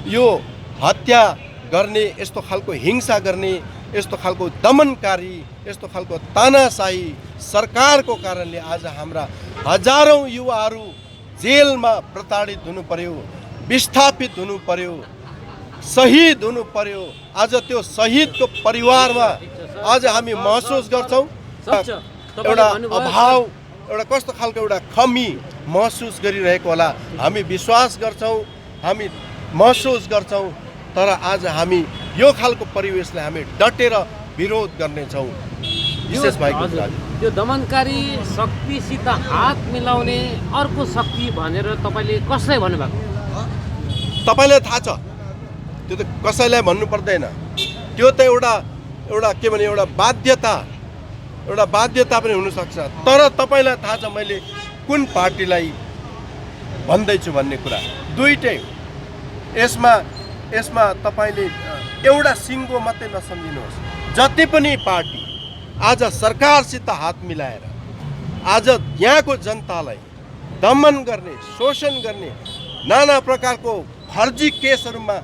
Speaker 7: यो हत्या गर्ने, यस्तो खालको हिंसा गर्ने, यस्तो खालको दमनकारी, यस्तो खालको तानाशाही सरकारको कारणले आज हाम्रा हजारौं युवाहरू जेलमा प्रताडित हुनु पर्यो, विस्थापित हुनु पर्यो, शहीद हुनु पर्यो। आज त्यो शहीदको परिवारमा आज हामी महसुस गर्छौँ एउटा अभाव, एउटा कस्तो खालको एउटा कमी महसुस गरिरहेको होला। हामी विश्वास गर्छौँ, हामी महसुस गर्छौँ, तर आज हामी यो खालको परिवेशलाई हामी डटेर विरोध गर्नेछौँ। विशेष भएको
Speaker 6: यो दमनकारी शक्तिसित हात मिलाउने अर्को शक्ति भनेर तपाईँले कसलाई भन्नुभएको?
Speaker 7: तपाईँलाई थाहा छ, त्यो त कसैलाई भन्नु पर्दैन। त्यो त एउटा के भने एउटा बाध्यता पनि हुनसक्छ। तर तपाईँलाई थाहा छ मैले कुन पार्टीलाई भन्दैछु भन्ने कुरा दुईटै। यसमा तपाईँले एउटा सिङ्गो मात्रै नसम्झिनुहोस्। जति पनि पार्टी आज सरकारसित हात मिलाएर आज यहाँको जनतालाई दमन गर्ने, शोषण गर्ने, नाना प्रकारको फर्जी केसहरूमा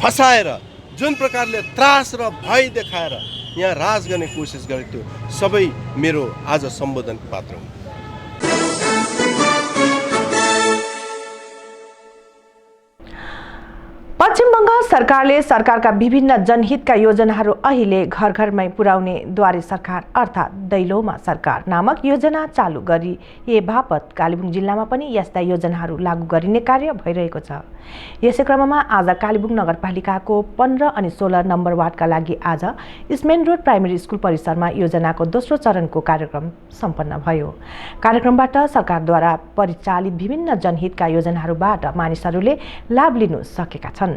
Speaker 7: फसाएर जुन प्रकारले त्रास र भय देखाएर यहाँ राज गर्ने कोसिस गरेको थियो, सबै मेरो आज सम्बोधनको पात्र हुन्।
Speaker 1: पश्चिम बङ्गाल सरकारले सरकारका विभिन्न जनहितका योजनाहरू अहिले घर घरमै पुर्याउने द्वारे सरकार अर्थात् दैलोमा सरकार नामक योजना चालु गरिए बापत कालेबुङ जिल्लामा पनि यस्ता योजनाहरू लागू गरिने कार्य भइरहेको छ। यसै क्रममा आज कालेबुङ नगरपालिकाको 15 अनि 16 नम्बर वार्डका लागि आज इस्मेन रोड प्राइमेरी स्कुल परिसरमा योजनाको दोस्रो चरणको कार्यक्रम सम्पन्न भयो। कार्यक्रमबाट सरकारद्वारा परिचालित विभिन्न जनहितका योजनाहरूबाट मानिसहरूले लाभ लिन सकेका छन्।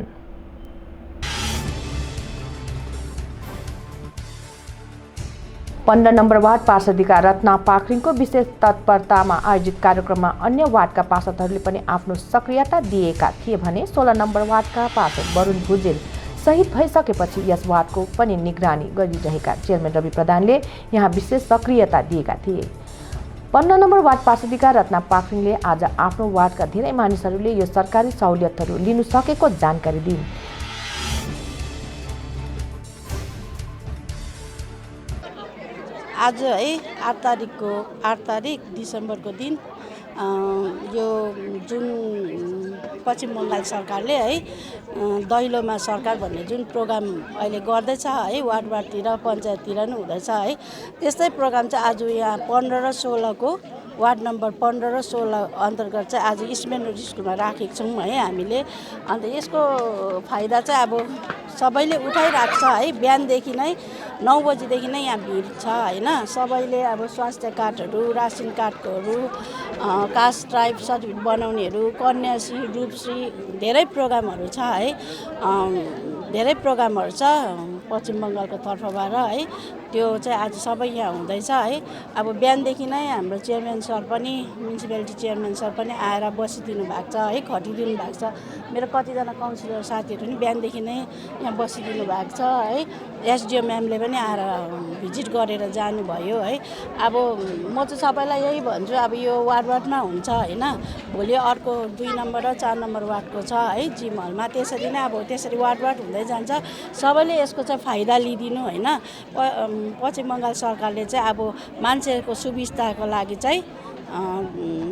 Speaker 1: पन्ध्र नम्बर वार्ड पार्षदिका रत्ना पाखरिङको विशेष तत्परतामा आयोजित कार्यक्रममा अन्य वार्डका पार्षदहरूले पनि आफ्नो सक्रियता दिएका थिए भने 16 नम्बर वार्डका पार्षद वरुण भुजेल शहीद भइसकेपछि यस वार्डको पनि निगरानी गरिरहेका चेयरम्यान रवि प्रधानले यहाँ विशेष सक्रियता दिएका थिए। 15 नम्बर वार्ड पार्षदिका रत्ना पाखरिङले आज आफ्नो वार्डका धेरै मानिसहरूले यो सरकारी सहुलियतहरू लिनु सकेको जानकारी दिइन्।
Speaker 8: आज है 8 तारिक डिसेम्बरको दिन यो जुन पश्चिम बङ्गाल सरकारले है दैलोमा सरकार भन्ने जुन प्रोग्राम अहिले गर्दैछ है वार्डतिर पञ्चायततिर नै हुँदैछ है, त्यस्तै प्रोग्राम चाहिँ आज यहाँ 15 र 16 को वार्ड नम्बर 15 र 16 अन्तर्गत चाहिँ आज इस्मेन रोड स्कुलमा राखेको छौँ है हामीले। अन्त यसको फाइदा चाहिँ अब सबैले उठाइरहेको छ है, बिहानदेखि नै 9 बजीदेखि नै यहाँ भिड छ होइन। सबैले अब स्वास्थ्य कार्डहरू, रासन कार्डहरू, कास्ट ट्राइब सर्टिफिकेट बनाउनेहरू, कन्याश्री, रूपश्री धेरै प्रोग्रामहरू छ है, धेरै प्रोग्रामहरू छ पश्चिम बङ्गालको तर्फबाट है। त्यो चाहिँ आज सबै यहाँ हुँदैछ है। अब बिहानदेखि नै हाम्रो चेयरम्यान सर पनि, म्युनिसिपालिटी चेयरम्यान सर पनि आएर बसिदिनु भएको छ है, खटिदिनु भएको छ। मेरो कतिजना काउन्सिलर साथीहरू पनि बिहानदेखि नै यहाँ बसिदिनु भएको छ है। एसडिओ म्यामले पनि आएर भिजिट गरेर जानुभयो है। अब म चाहिँ सबैलाई यही भन्छु, अब यो वार्डमा हुन्छ होइन, भोलि अर्को 2 नम्बर र 4 नम्बर वार्डको छ है जिम हलमा, त्यसरी नै अब त्यसरी वार्ड हुँदै जान्छ। सबैले यसको चाहिँ फाइदा लिदिनु होइन। पश्चिम बङ्गाल सरकारले चाहिँ अब मान्छेको सुविस्ताको लागि चाहिँ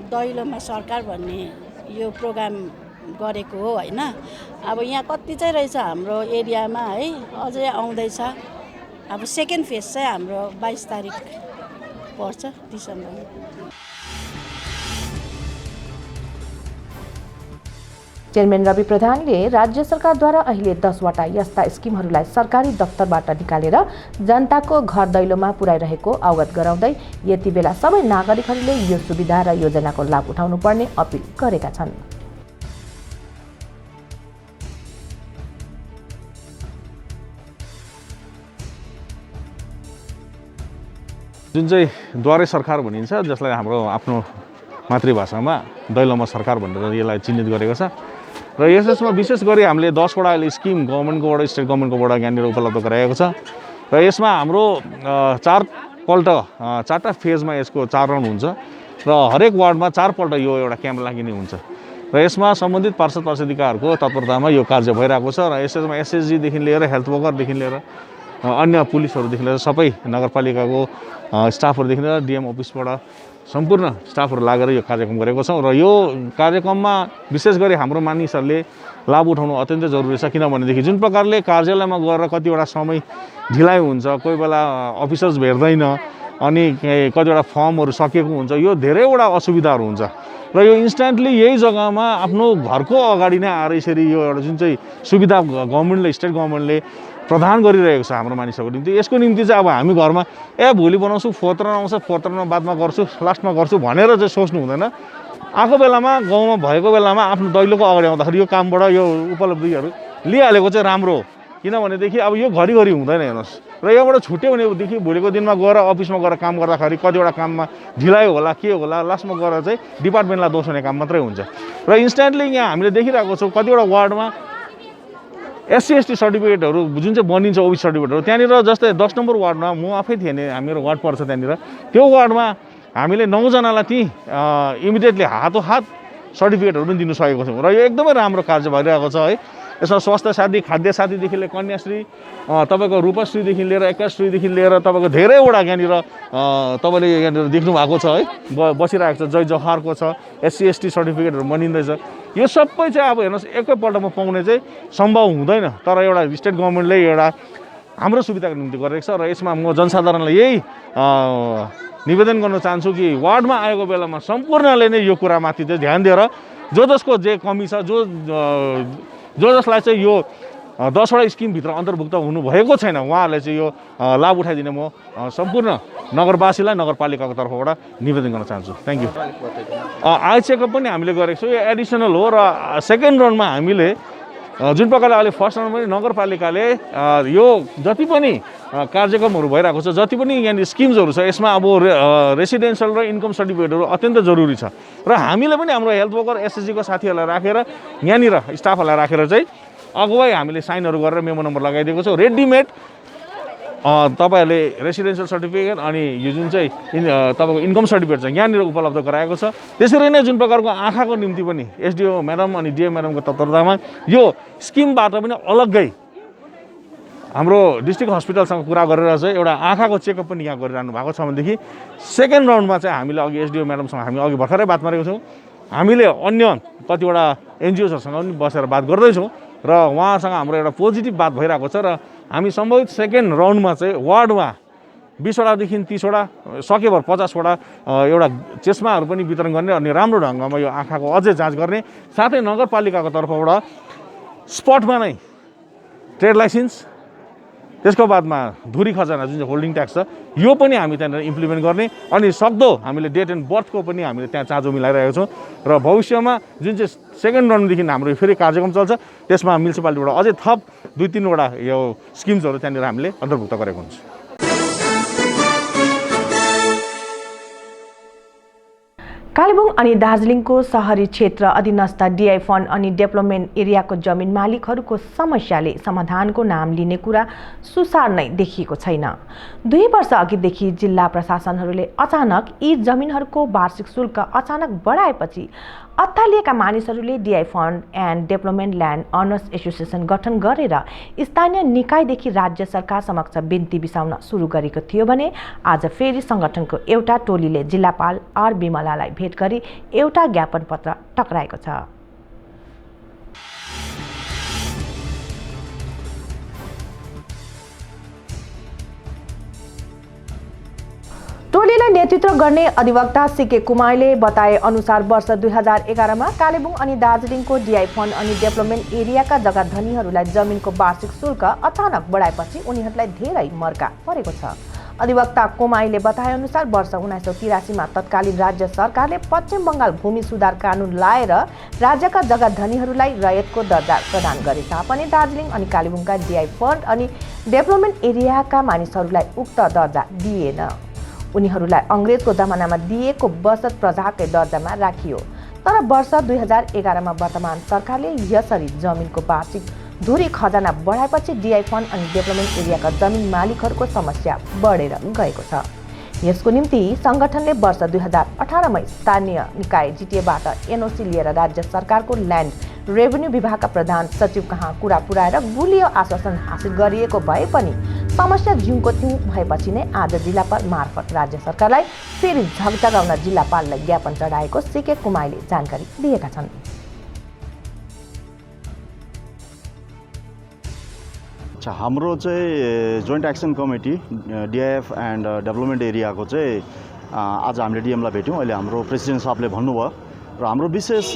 Speaker 8: दैलोमा सरकार भन्ने यो प्रोग्राम गरेको हो होइन। अब यहाँ कति चाहिँ रहेछ हाम्रो एरियामा है, अझै आउँदैछ। अब सेकेन्ड फेज चाहिँ हाम्रो 22 तारिक पर्छ डिसेम्बरमा।
Speaker 1: चेयरम्यान रवि प्रधानले राज्य सरकारद्वारा अहिले 10वटा यस्ता स्किमहरूलाई सरकारी दफ्तरबाट निकालेर जनताको घर दैलोमा पुर्याइरहेको अवगत गराउँदै यति बेला सबै नागरिकहरूले यो सुविधा र योजनाको लाभ उठाउनुपर्ने अपिल गरेका छन्।
Speaker 9: जुन चाहिँ द्वारे सरकार भनिन्छ, जसलाई हाम्रो आफ्नो मातृभाषामा दैलोमा सरकार भनेर यसलाई चिन्हित गरेको छ। र यसमा विशेष गरी हामीले 10वटा अहिले स्किम गभर्मेन्टकोबाट, स्टेट गभर्मेन्टकोबाट यहाँनिर उपलब्ध गराएको छ। र यसमा हाम्रो 4टा फेजमा यसको 4 राउन्ड हुन्छ र हरेक वार्डमा 4 पल्ट यो एउटा क्याम्प लाग्ने हुन्छ। र यसमा सम्बन्धित पार्षद पार्षदिकाहरूको तत्परतामा यो कार्य भइरहेको छ। र यसमा एसएसजीदेखि लिएर हेल्थ वर्करदेखि लिएर अन्य पुलिसहरूदेखि लिएर सबै नगरपालिकाको स्टाफहरूदेखि लिएर डिएम अफिसबाट सम्पूर्ण स्टाफहरू लागेर यो कार्यक्रम गरेको छौँ। र यो कार्यक्रममा विशेष गरी हाम्रो मानिसहरूले लाभ उठाउनु अत्यन्तै जरुरी छ। किनभनेदेखि जुन प्रकारले कार्यालयमा गएर कतिवटा समय ढिलाइ हुन्छ, कोही बेला अफिसर्स भेट्दैन, अनि कतिवटा फर्महरू सकिएको हुन्छ, यो धेरैवटा असुविधाहरू हुन्छ। र यो इन्स्ट्यान्टली यही जग्गामा आफ्नो घरको अगाडि नै आएर यसरी यो एउटा जुन चाहिँ सुविधा गभर्मेन्टले, स्टेट गभर्मेन्टले प्रदान गरिरहेको छ हाम्रो मानिसहरूको निम्ति। यसको निम्ति चाहिँ अब हामी घरमा भोलि बनाउँछु, फोर्टरमा आउँछ, फोर्टरमा बादमा गर्छु, लास्टमा गर्छु भनेर चाहिँ सोच्नु हुँदैन। आएको बेलामा गाउँमा भएको बेलामा आफ्नो दैलोको अगाडि आउँदाखेरि यो कामबाट यो उपलब्धिहरू लिइहालेको चाहिँ राम्रो हो। किनभनेदेखि अब यो घरिघरि हुँदैन हेर्नुहोस्। र योबाट छुट्यो भनेदेखि भोलिको दिनमा गएर अफिसमा गएर काम गर्दाखेरि कतिवटा काममा ढिलाइ होला, के होला, लास्टमा गएर चाहिँ डिपार्टमेन्टलाई दोष हुने काम मात्रै हुन्छ। र इन्स्ट्यान्टली यहाँ हामीले देखिरहेको छौँ कतिवटा वार्डमा SC/ST सर्टिफिकेटहरू जुन चाहिँ बनिन्छ, ओबीसी सर्टिफिकेटहरू, त्यहाँनिर जस्तै 10 नम्बर वार्डमा म आफै थिएँ नि, मेरो वार्ड पर्छ त्यहाँनिर, त्यो वार्डमा हामीले 9 जनालाई ती इमिडिएटली हातोहात सर्टिफिकेटहरु पनि दिनु सकेको छौँ र यो एकदमै राम्रो कार्य भइरहेको छ है। यसमा स्वास्थ्य साथी, खाद्य साथीदेखि लिएर कन्याश्री, तपाईँको रूपश्रीदेखि लिएर एकाश्रीदेखि लिएर तपाईँको धेरैवटा यहाँनिर तपाईँले यहाँनिर देख्नु भएको छ है, बसिरहेको छ। जय जवाहरको छ, SC ST सर्टिफिकेटहरु बनिँदैछ। यो सबै चाहिँ अब हेर्नुहोस् एकैपल्टमा पाउने चाहिँ सम्भव हुँदैन, तर एउटा स्टेट गभर्मेन्टले एउटा हाम्रो सुविधाको निम्ति गरेको छ र यसमा म जनसाधारणलाई यही निवेदन गर्न चाहन्छु कि वार्डमा आएको बेलामा सम्पूर्णले नै यो कुरामाथि चाहिँ ध्यान दिएर जसको जे कमी छ, जसलाई चाहिँ यो 10वटा स्किमभित्र अन्तर्भुक्त हुनुभएको छैन उहाँहरूले चाहिँ यो लाभ उठाइदिने म सम्पूर्ण नगरवासीलाई नगरपालिकाको तर्फबाट निवेदन गर्न चाहन्छु। Thank you. आई चेकअप पनि हामीले गरेको छौँ, यो एडिसनल हो र सेकेन्ड राउन्डमा हामीले जुन प्रकारले अहिले फर्स्ट राउन्डमा पनि नगरपालिकाले यो जति पनि कार्यक्रमहरू भइरहेको छ, जति पनि यहाँनिर स्किम्सहरू छ, यसमा अब रेसिडेन्सियल र इन्कम सर्टिफिकेटहरू अत्यन्त जरुरी छ र हामीले पनि हाम्रो हेल्थ वर्कर SSG को साथीहरूलाई राखेर यहाँनिर स्टाफहरूलाई राखेर चाहिँ अगुवाई हामीले साइनहरू गरेर मेमो नम्बर लगाइदिएको छौँ। रेडिमेड तपाईँहरूले रेसिडेन्सियल सर्टिफिकेट अनि यो जुन चाहिँ तपाईँको इन्कम सर्टिफिकेट छ यहाँनिर उपलब्ध गराएको छ। त्यसरी नै जुन प्रकारको आँखाको निम्ति पनि SDO म्याडम अनि DM म्याडमको तत्वावधानमा यो स्किमबाट पनि अलग्गै हाम्रो डिस्ट्रिक्ट हस्पिटलसँग कुरा गरेर चाहिँ एउटा आँखाको चेकअप पनि यहाँ गरिरहनु भएको छ भनेदेखि सेकेन्ड राउन्डमा चाहिँ हामीले अघि SDO म्याडमसँग हामी अघि भर्खरै बात मारेको छौँ। हामीले अन्य कतिवटा NGOsहरूसँग पनि बसेर बात गर्दैछौँ र उहाँसँग हाम्रो एउटा पोजिटिभ बात भइरहेको छ र हामी सम्भवित सेकेन्ड राउन्डमा चाहिँ वार्डमा 20वटादेखि 30वटा सकेभर 50वटा एउटा चस्माहरू पनि वितरण गर्ने अनि राम्रो ढङ्गमा यो आँखाको अझै जाँच गर्ने, साथै नगरपालिकाको तर्फबाट स्पटमा नै ट्रेड लाइसेन्स, त्यसको बादमा धुरी खजाना जुन चाहिँ होल्डिङ ट्याक्स छ यो पनि हामी त्यहाँनिर इम्प्लिमेन्ट गर्ने अनि सक्दो हामीले डेट एन्ड बर्थको पनि हामीले त्यहाँ चाँजो मिलाइरहेको छौँ र भविष्यमा जुन चाहिँ सेकेन्ड राउन्डदेखि हाम्रो फेरि कार्यक्रम चल्छ त्यसमा म्युनिसिपालिटीबाट अझै थप 2-3वटा यो स्किम्सहरू त्यहाँनिर हामीले अन्तर्भुक्त गरेको हुन्छ।
Speaker 1: कालेबुङ अनि दार्जिलिङको शहरी क्षेत्र अधीनस्थ DI फन्ड अनि डेभलपमेन्ट एरियाको जमिन मालिकहरूको समस्याले समाधानको नाम लिने कुरा सुसार नै देखिएको छैन। 2 वर्ष अघिदेखि जिल्ला प्रशासनहरूले अचानक यी जमिनहरूको वार्षिक शुल्क अचानक बढाएपछि अत्तालिएका मानिसहरूले DI fund and development land honours association गठन गरेर स्थानीय निकायदेखि राज्य सरकार समक्ष बिन्ती बिसाउन सुरु गरेको थियो भने आज फेरि संगठनको एउटा टोलीले जिल्लापाल R बिमलालाई भेट गरी एउटा ज्ञापन पत्र टक्राएको छ। टोलीलाई नेतृत्व गर्ने अधिवक्ता CK कुमाईले बताए अनुसार वर्ष 2011 मा कालेबुङ अनि दार्जिलिङको DI फन्ड अनि डेभलपमेन्ट एरियाका जग्गा धनीहरूलाई जमिनको वार्षिक शुल्क अचानक बढाएपछि उनीहरूलाई धेरै मर्का परेको छ। अधिवक्ता कुमाईले बताए अनुसार वर्ष 1983 मा तत्कालीन राज्य सरकारले पश्चिम बंगाल भूमि सुधार कानून लाएर राज्यका जग्गा धनीहरूलाई रयतको दर्जा प्रदान गरे तापनि दार्जिलिङ अनि कालेबुङका DI फन्ड अनि डेभलपमेन्ट एरियाका मानिसहरूलाई उक्त दर्जा दिएन। उनीहरूलाई अंग्रेजको जमानामा दिएको बचत प्रजाकै दर्जामा राखियो। तर वर्ष 2011 मा वर्तमान सरकारले यसरी जमिनको वार्षिक धुरी खजाना बढाएपछि DI फन्ड अनि डेभलपमेन्ट एरियाका जमिन मालिकहरूको समस्या बढेर गएको छ। यसको निम्ति संगठनले वर्ष 2018 मा स्थानीय निकाय जिटिएबाट NOC लिएर राज्य सरकारको ल्यान्ड रेभिन्यू विभागका प्रधान सचिव कहाँ कुरा पुर्याएर गुलियो आश्वासन हासिल गरिएको भए पनि समस्या जिउको त्यौं भएपछि नै आज जिल्लापाल मार्फत राज्य सरकारलाई फेरि झगझगाउन जिल्लापाललाई ज्ञापन चढाएको CK कुमाईले जानकारी दिएका छन्।
Speaker 10: हाम्रो चाहिँ joint action committee DIF and development एरियाको चाहिँ आज हामीले DMलाई भेट्यौँ। अहिले हाम्रो प्रेसिडेन्ट साहबले भन्नुभयो र हाम्रो विशेष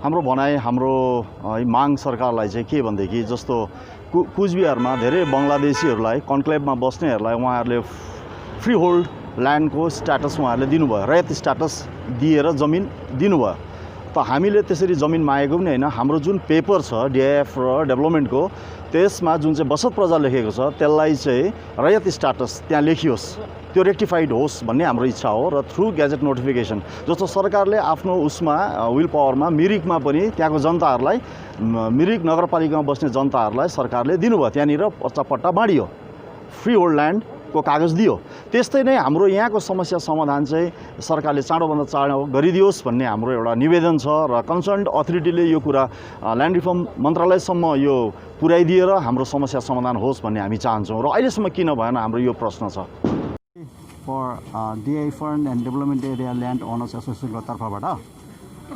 Speaker 10: हाम्रो भनाइ हाम्रो माग सरकारलाई चाहिँ के भनेदेखि जस्तो कुचबिहारमा धेरै बङ्गलादेशीहरूलाई कन्क्लेभमा बस्नेहरूलाई उहाँहरूले फ्री होल्ड ल्यान्डको स्ट्याटस उहाँहरूले दिनुभयो, रयत स्ट्याटस दिएर जमिन दिनुभयो। त हामीले त्यसरी जमिन मागेको पनि हैन। हाम्रो जुन पेपर छ DIF र डेभलपमेन्टको त्यसमा जुन चाहिँ बचत प्रजा लेखेको छ त्यसलाई चाहिँ रयत स्ट्याटस त्यहाँ लेखियोस्, त्यो रेक्टिफाइड होस् भन्ने हाम्रो इच्छा हो। र थ्रु गेजेट नोटिफिकेसन जस्तो सरकारले आफ्नो उसमा विल पावरमा मिरिकमा पनि त्यहाँको जनताहरूलाई मिरिक नगरपालिकामा बस्ने जनताहरूलाई सरकारले दिनुभयो, त्यहाँनिर पट्टा बाँडियो, फ्री होल्ड ल्यान्डको कागज दियो। त्यस्तै नै हाम्रो यहाँको समस्या समाधान चाहिँ सरकारले चाँडोभन्दा चाँडो गरिदियोस् भन्ने हाम्रो एउटा निवेदन छ र कन्सर्न्ड अथोरिटीले यो कुरा ल्यान्ड रिफर्म मन्त्रालयसम्म यो पुर्याइदिएर हाम्रो समस्या समाधान होस् भन्ने हामी चाहन्छौँ र अहिलेसम्म किन भएन हाम्रो यो प्रश्न छ।
Speaker 11: For DI fund and development area land owners एसोसिएसनको तर्फबाट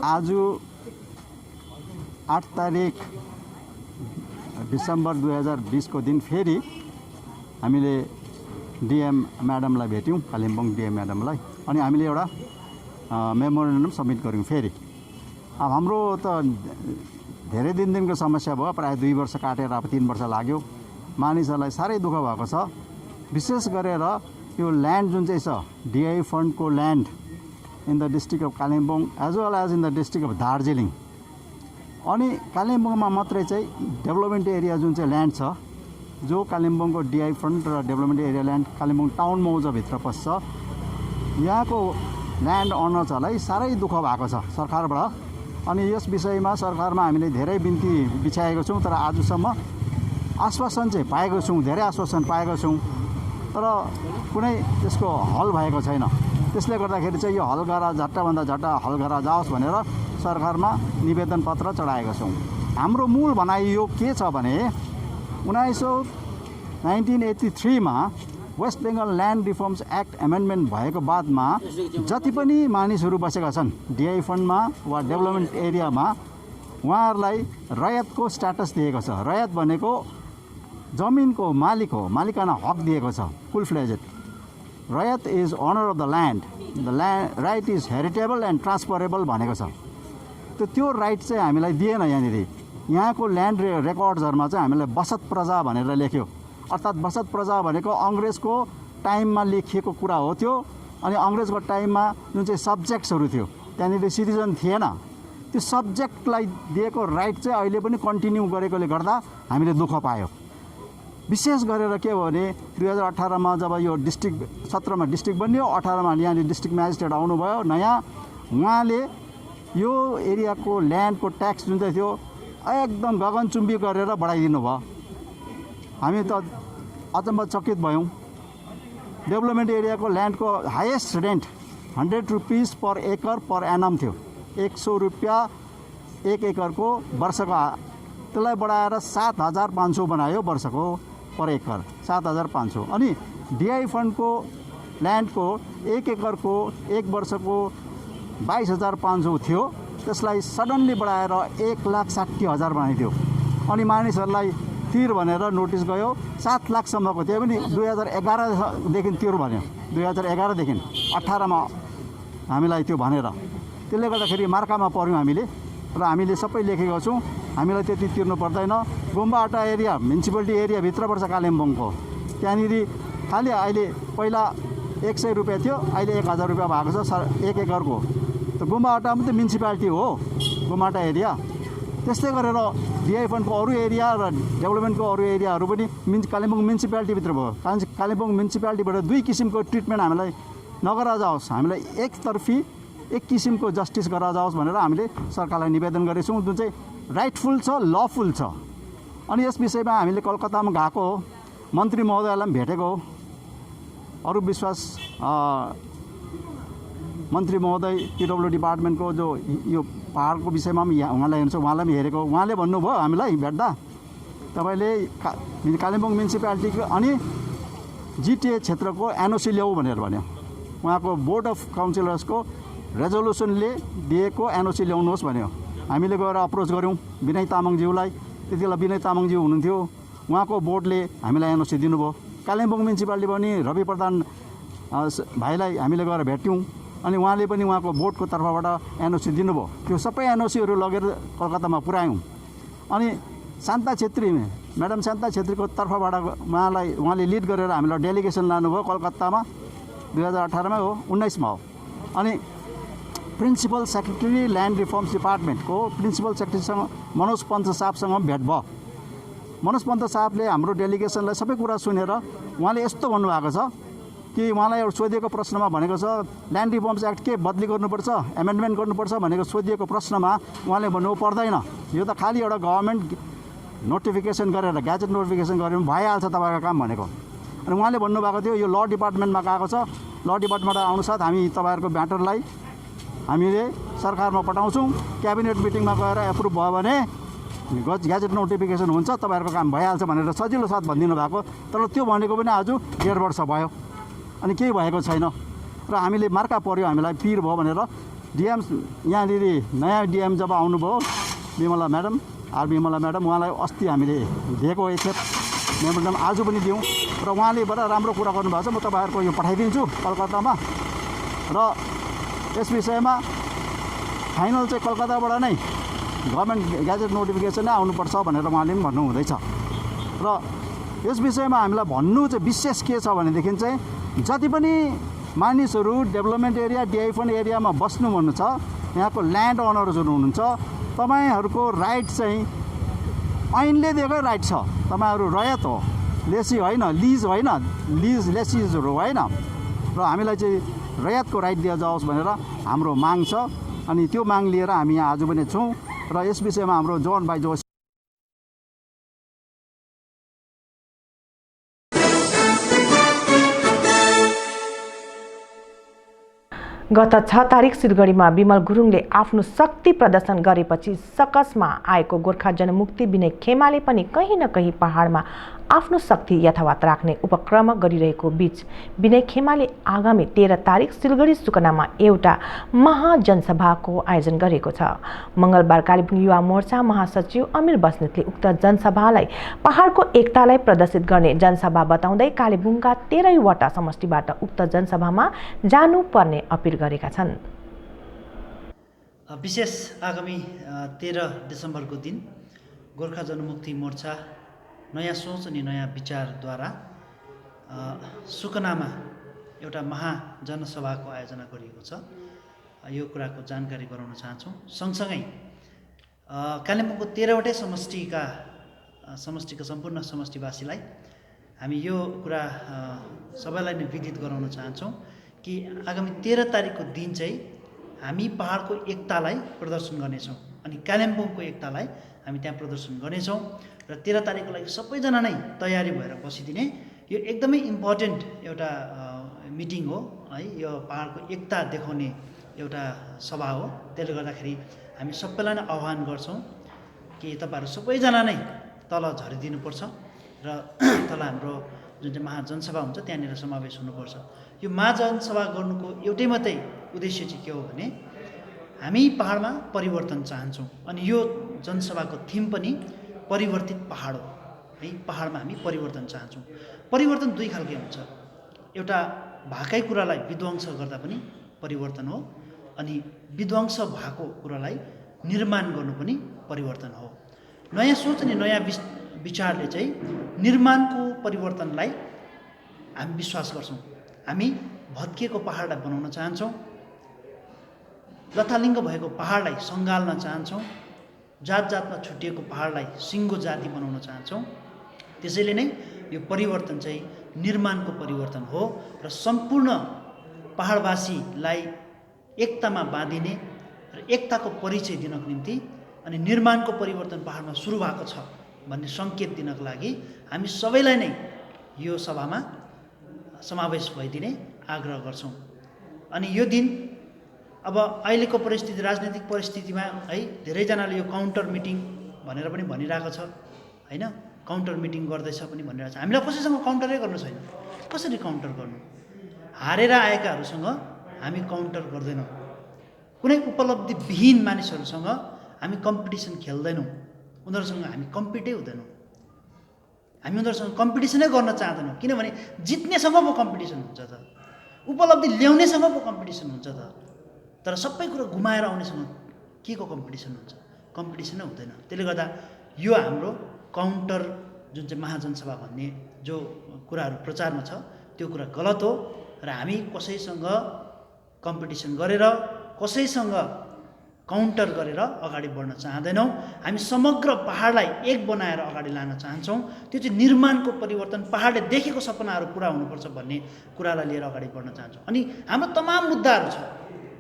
Speaker 11: आज 8 तारिक डिसेम्बर 2020 को दिन फेरि हामीले डिएम म्याडमलाई भेट्यौँ, कालिम्पोङ डिएम म्याडमलाई, अनि हामीले एउटा मेमोरेन्डम सब्मिट गऱ्यौँ। फेरि अब हाम्रो त धेरै दिनको समस्या भयो, प्रायः 2 वर्ष काटेर अब 3 वर्ष लाग्यो। मानिसहरूलाई साह्रै दुःख भएको छ। विशेष गरेर यो ल्यान्ड जुन चाहिँ छ डिआई फन्डको land in the district of Kalimpong as well as in the district of Darjeeling, अनि कालिम्पोङमा मात्रै चाहिँ डेभलपमेन्ट एरिया जुन चाहिँ ल्यान्ड छ, जो कालिम्पोङको डिआई फन्ड र development area land Kalimpong town मौजाभित्र पस्छ, यहाँको ल्यान्ड ओनर्सहरूलाई साह्रै दुःख भएको छ सरकारबाट। अनि यस विषयमा सरकारमा हामीले धेरै बिन्ती बिछाएको छौँ, तर आजसम्म आश्वासन चाहिँ पाएको छौँ, धेरै आश्वासन पाएको छौँ, तर कुनै त्यसको हल भएको छैन। त्यसले गर्दाखेरि चाहिँ यो हल गरा झट्टभन्दा झट्ट हल गरा जाओस् भनेर सरकारमा निवेदन पत्र चढाएका छौँ। हाम्रो मूल भनाइ यो के छ भने 1983 मा West Bengal land reforms act amendment भएको बादमा जति पनि मानिसहरू बसेका छन् डिआई फन्डमा वा डेभलपमेन्ट एरियामा, उहाँहरूलाई रयतको स्ट्याटस दिएको छ। रयत भनेको जमिनको मालिक हो, मालिकाना हक दिएको छ, फुल fledged. Rayat is owner of the land right is heritable and transferable भनेको छ। त्यो राइट चाहिँ हामीलाई दिएन। यहाँनिर यहाँको ल्यान्ड रेकर्ड्सहरूमा चाहिँ हामीलाई बसत प्रजा भनेर लेख्यो, अर्थात् बसत प्रजा भनेको अङ्ग्रेजको टाइममा लेखिएको कुरा हो त्यो। अनि अङ्ग्रेजको टाइममा जुन चाहिँ सब्जेक्ट्सहरू थियो, त्यहाँनिर सिटिजन थिएन, त्यो सब्जेक्टलाई दिएको राइट चाहिँ अहिले पनि कन्टिन्यू गरेकोले गर्दा हामीले दुःख पायौँ। विशेष गरेर के हो भने 2018 मा जब यो डिस्ट्रिक्ट 17 मा डिस्ट्रिक्ट बन्यो, 18 मा यहाँनिर डिस्ट्रिक्ट म्याजिस्ट्रेट आउनुभयो नयाँ, उहाँले यो एरियाको ल्यान्डको ट्याक्स जुन चाहिँ थियो एकदम गगनचुम्बी गरेर बढाइदिनु भयो। हामी त अचम्मचकित भयौँ। डेभलपमेन्ट एरियाको ल्यान्डको हाइएस्ट रेन्ट 100 रुपिस पर एकर पर एनम थियो, 100 रुपियाँ 1 एकरको वर्षको, त्यसलाई बढाएर 7,500 बनायो वर्षको पर एकर, 7,500। अनि डिआई फन्डको ल्यान्डको 1 एकरको 1 वर्षको 22,500 थियो, त्यसलाई सडनली बढाएर 1,60,000 बनाइदियो। अनि मानिसहरूलाई तिर भनेर नोटिस गयो, 7 लाखसम्मको थियो पनि 2011देखि तिर भन्यो, 2011देखि 18 मा हामीलाई त्यो भनेर। त्यसले गर्दाखेरि मार्कामा पऱ्यौँ हामीले, र हामीले सबै लेखेको छौँ। हामीलाई त्यति तिर्नु पर्दैन। गुम्बाहट्टा एरिया म्युनिसिपालिटी एरियाभित्र पर्छ कालिम्पोङको, त्यहाँनिर खालि अहिले पहिला 100 रुपियाँ थियो, अहिले 1,000 रुपियाँ भएको छ 1 एकरको। त गुम्बाहट्टा मात्रै म्युनिसिपालिटी हो गुम्बाहट्टा एरिया। त्यस्तै गरेर डिआई फन्डको अरू एरिया र डेभलपमेन्टको अरू एरियाहरू पनि कालिम्पोङ म्युनिसिपालिटीभित्र भयो। कालिम्पोङ म्युनिसिपालिटीबाट 2 किसिमको ट्रिटमेन्ट हामीलाई नगरा जाओस्, हामीलाई एकतर्फी एक किसिमको जस्टिस गरा जाओस् भनेर हामीले सरकारलाई निवेदन गरेछौँ, जुन चाहिँ राइटफुल छ, लफुल छ। अनि यस विषयमा हामीले कलकत्तामा गएको हो, मन्त्री महोदयलाई पनि भेटेको हो। अरू विश्वास मन्त्री महोदय पिडब्ल्यू डिपार्टमेन्टको जो यो पहाडको विषयमा पनि उहाँलाई हेर्छ, उहाँलाई पनि हेरेको। उहाँले भन्नुभयो हामीलाई भेट्दा, तपाईँले कालिम्पोङ म्युनिसिपालिटीको अनि जिटिए क्षेत्रको एनओसी ल्याऊ भनेर भन्यो। उहाँको बोर्ड अफ काउन्सिलर्सको रेजोल्युसनले दिएको एनओसी ल्याउनुहोस् भन्यो। हामीले गएर अप्रोच गऱ्यौँ विनय तामाङज्यूलाई। त्यति बेला विनय तामाङज्यू हुनुहुन्थ्यो, उहाँको बोर्डले हामीलाई एनओसी दिनुभयो। कालिम्पोङ म्युनिसिपालिटी पनि रवि प्रधान भाइलाई हामीले गएर भेट्यौँ, अनि उहाँले पनि उहाँको बोर्डको तर्फबाट एनओसी दिनुभयो। त्यो सबै एनओसीहरू लगेर कलकत्तामा पुऱ्यायौँ। अनि शान्ता छेत्री, म्याडम शान्ता छेत्रीको तर्फबाट उहाँले लिड गरेर हामीलाई डेलिगेसन लानुभयो कलकत्तामा, 2018 मा हो, 19 मा हो। अनि प्रिन्सिपल सेक्रेटरी ल्यान्ड रिफर्म्स डिपार्टमेन्टको प्रिन्सिपल सेक्रेटरीसँग मनोज पन्त साहबसँग भेट भयो। मनोज पन्त साहबले हाम्रो डेलिगेसनलाई सबै कुरा सुनेर उहाँले यस्तो भन्नुभएको छ कि उहाँलाई एउटा सोधिएको प्रश्नमा भनेको छ ल्यान्ड रिफर्म्स एक्ट के बदली गर्नुपर्छ, एमेन्डमेन्ट गर्नुपर्छ भनेको सोधिएको प्रश्नमा उहाँले भन्नु पर्दैन, यो त खालि एउटा गभर्मेन्ट नोटिफिकेसन गरेर ग्याजेट नोटिफिकेसन गरेर भइहाल्छ तपाईँको काम भनेको। अनि उहाँले भन्नुभएको थियो यो ल डिपार्टमेन्टमा गएको छ, ल डिपार्टमेन्ट अनुसार हामी तपाईँहरूको म्याटरलाई हामीले सरकारमा पठाउँछौँ, क्याबिनेट मिटिङमा गएर एप्रुभ भयो भने ग्याजेट नोटिफिकेसन हुन्छ, तपाईँहरूको काम भइहाल्छ भनेर सजिलो साथ भनिदिनु भएको। तर त्यो भनेको पनि आज 1.5 वर्ष भयो अनि केही भएको छैन र हामीले मार्का पर्यो, हामीलाई पिर भयो भनेर डिएम यहाँनिर नयाँ डिएम जब आउनुभयो विमला म्याडम, विमला म्याडम, उहाँलाई अस्ति हामीले दिएको एकखेप मेमोरेन्डम आज पनि दिउँ र उहाँले बडा राम्रो कुरा गर्नुभएको छ। म तपाईँहरूको यो पठाइदिन्छु कलकत्तामा र यस विषयमा फाइनल चाहिँ कलकत्ताबाट नै गभर्मेन्ट ग्याजेट नोटिफिकेसन नै आउनुपर्छ भनेर उहाँले पनि भन्नुहुँदैछ। र यस विषयमा हामीलाई भन्नु चाहिँ विशेष के छ भनेदेखि चाहिँ जति पनि मानिसहरू डेभलपमेन्ट एरिया डिआई फन्ड एरियामा बस्नु भन्नु छ, यहाँको ल्यान्ड ओनर्सहरू हुनुहुन्छ, तपाईँहरूको राइट चाहिँ ऐनले दिएकै राइट छ। तपाईँहरू रयत हो, लेसी होइन, लिज होइन, लेसिजहरू होइन र हामीलाई चाहिँ रयतको राइट दिया जाओस् भनेर हाम्रो माग छ। अनि त्यो माग लिएर हामी यहाँ आज पनि छौँ र यस विषयमा हाम्रो जोन बाई जोस
Speaker 1: गत 6 तारिक सिलगढीमा विमल गुरुङले आफ्नो शक्ति प्रदर्शन गरेपछि सकसमा आएको गोर्खा जनमुक्ति विनय खेमाले पनि कहीँ न कहीँ पहाडमा आफ्नो शक्ति यथावत राख्ने उपक्रम गरिरहेको बीच विनय खेमाले आगामी 13 तारिक सिलगढी सुकनामा एउटा महाजनसभाको आयोजन गरेको छ। मंगलबार कालेबुङ युवा मोर्चा महासचिव अमीर बस्नेतले उक्त जनसभालाई पहाडको एकतालाई प्रदर्शित गर्ने जनसभा बताउँदै कालेबुङका 13 वटा समष्टिबाट उक्त जनसभामा जानुपर्ने अपिल गरेका छन्।
Speaker 12: विशेष आगामी 13 डिसेम्बरको दिन गोर्खा जनमुक्ति मोर्चा नयाँ सोच अनि नयाँ विचारद्वारा सुकनामा एउटा महाजनसभाको आयोजना गरिएको छ। यो कुराको जानकारी गराउन चाहन्छौँ। सँगसँगै कालिम्पोङको 13वटै समष्टिका सम्पूर्ण समष्टिवासीलाई हामी यो कुरा सबैलाई नै विदित गराउन चाहन्छौँ कि आगामी 13 तारिकको दिन चाहिँ हामी पहाडको एकतालाई प्रदर्शन गर्नेछौँ अनि कालिम्पोङको एकतालाई हामी त्यहाँ प्रदर्शन गर्नेछौँ र 13 तारिकको लागि सबैजना नै तयारी भएर बसिदिने। यो एकदमै इम्पोर्टेन्ट एउटा मिटिङ हो है, यो पहाडको एकता देखाउने एउटा सभा हो। त्यसले गर्दाखेरि हामी सबैलाई नै आह्वान गर्छौँ कि तपाईँहरू सबैजना नै तल झरिदिनुपर्छ र तल हाम्रो जुन चाहिँ महाजनसभा हुन्छ त्यहाँनिर समावेश हुनुपर्छ। यो महाजनसभा गर्नुको एउटै मात्रै उद्देश्य चाहिँ के हो भने हामी पहाडमा परिवर्तन चाहन्छौँ अनि यो जनसभाको थिम पनि परिवर्तित पहाड हो है। पहाडमा हामी परिवर्तन चाहन्छौँ। परिवर्तन दुई खालको हुन्छ, एउटा भएकै कुरालाई विध्वंस गर्दा पनि परिवर्तन हो अनि विध्वंस भएको कुरालाई निर्माण गर्नु पनि परिवर्तन हो। नयाँ सोच अनि नयाँ विचारले चाहिँ निर्माणको परिवर्तनलाई हामी विश्वास गर्छौँ। हामी भत्किएको पहाडलाई बनाउन चाहन्छौँ, लथालिङ्ग भएको पहाडलाई सङ्गाल्न चाहन्छौँ, जात जातमा छुटिएको पहाडलाई सिङ्गो जाति बनाउन चाहन्छौँ। त्यसैले नै यो परिवर्तन चाहिँ निर्माणको परिवर्तन हो र सम्पूर्ण पहाडवासीलाई एकतामा बाँधिने र एकताको परिचय दिनको निम्ति अनि निर्माणको परिवर्तन पहाडमा सुरु भएको छ भन्ने सङ्केत दिनको लागि हामी सबैलाई नै यो सभामा समावेश भइदिने आग्रह गर्छौँ। अनि यो दिन अब अहिलेको परिस्थिति, राजनीतिक परिस्थितिमा है, धेरैजनाले यो काउन्टर मिटिङ भनेर पनि भनिरहेको छ होइन, काउन्टर मिटिङ गर्दैछ पनि भनिरहेको छ। हामीलाई कसैसँग काउन्टरै गर्नु छैन। कसरी काउन्टर गर्नु? हारेर आएकाहरूसँग हामी काउन्टर गर्दैनौँ। कुनै उपलब्धिविहीन मानिसहरूसँग हामी कम्पिटिसन खेल्दैनौँ। उनीहरूसँग हामी कम्पिटै हुँदैनौँ। हामी उनीहरूसँग कम्पिटिसनै गर्न चाहँदैनौँ, किनभने जित्नेसँग पो कम्पिटिसन हुन्छ त, उपलब्धि ल्याउनेसँग पो कम्पिटिसन हुन्छ त। तर सबै कुरा गुमाएर आउनेसँग के को कम्पिटिसन हुन्छ? कम्पिटिसनै हुँदैन। त्यसले गर्दा यो हाम्रो काउन्टर जुन चाहिँ महाजनसभा भन्ने जो कुराहरू प्रचारमा छ त्यो कुरा गलत हो र हामी कसैसँग कम्पिटिसन गरेर कसैसँग काउन्टर गरेर अगाडि बढ्न चाहँदैनौँ। हामी समग्र पहाडलाई एक बनाएर अगाडि लान चाहन्छौँ। त्यो चाहिँ निर्माणको परिवर्तन, पहाडले देखेको सपनाहरू पुरा हुनुपर्छ भन्ने कुरालाई लिएर अगाडि बढ्न चाहन्छौँ। अनि हाम्रो तमाम मुद्दाहरू छ,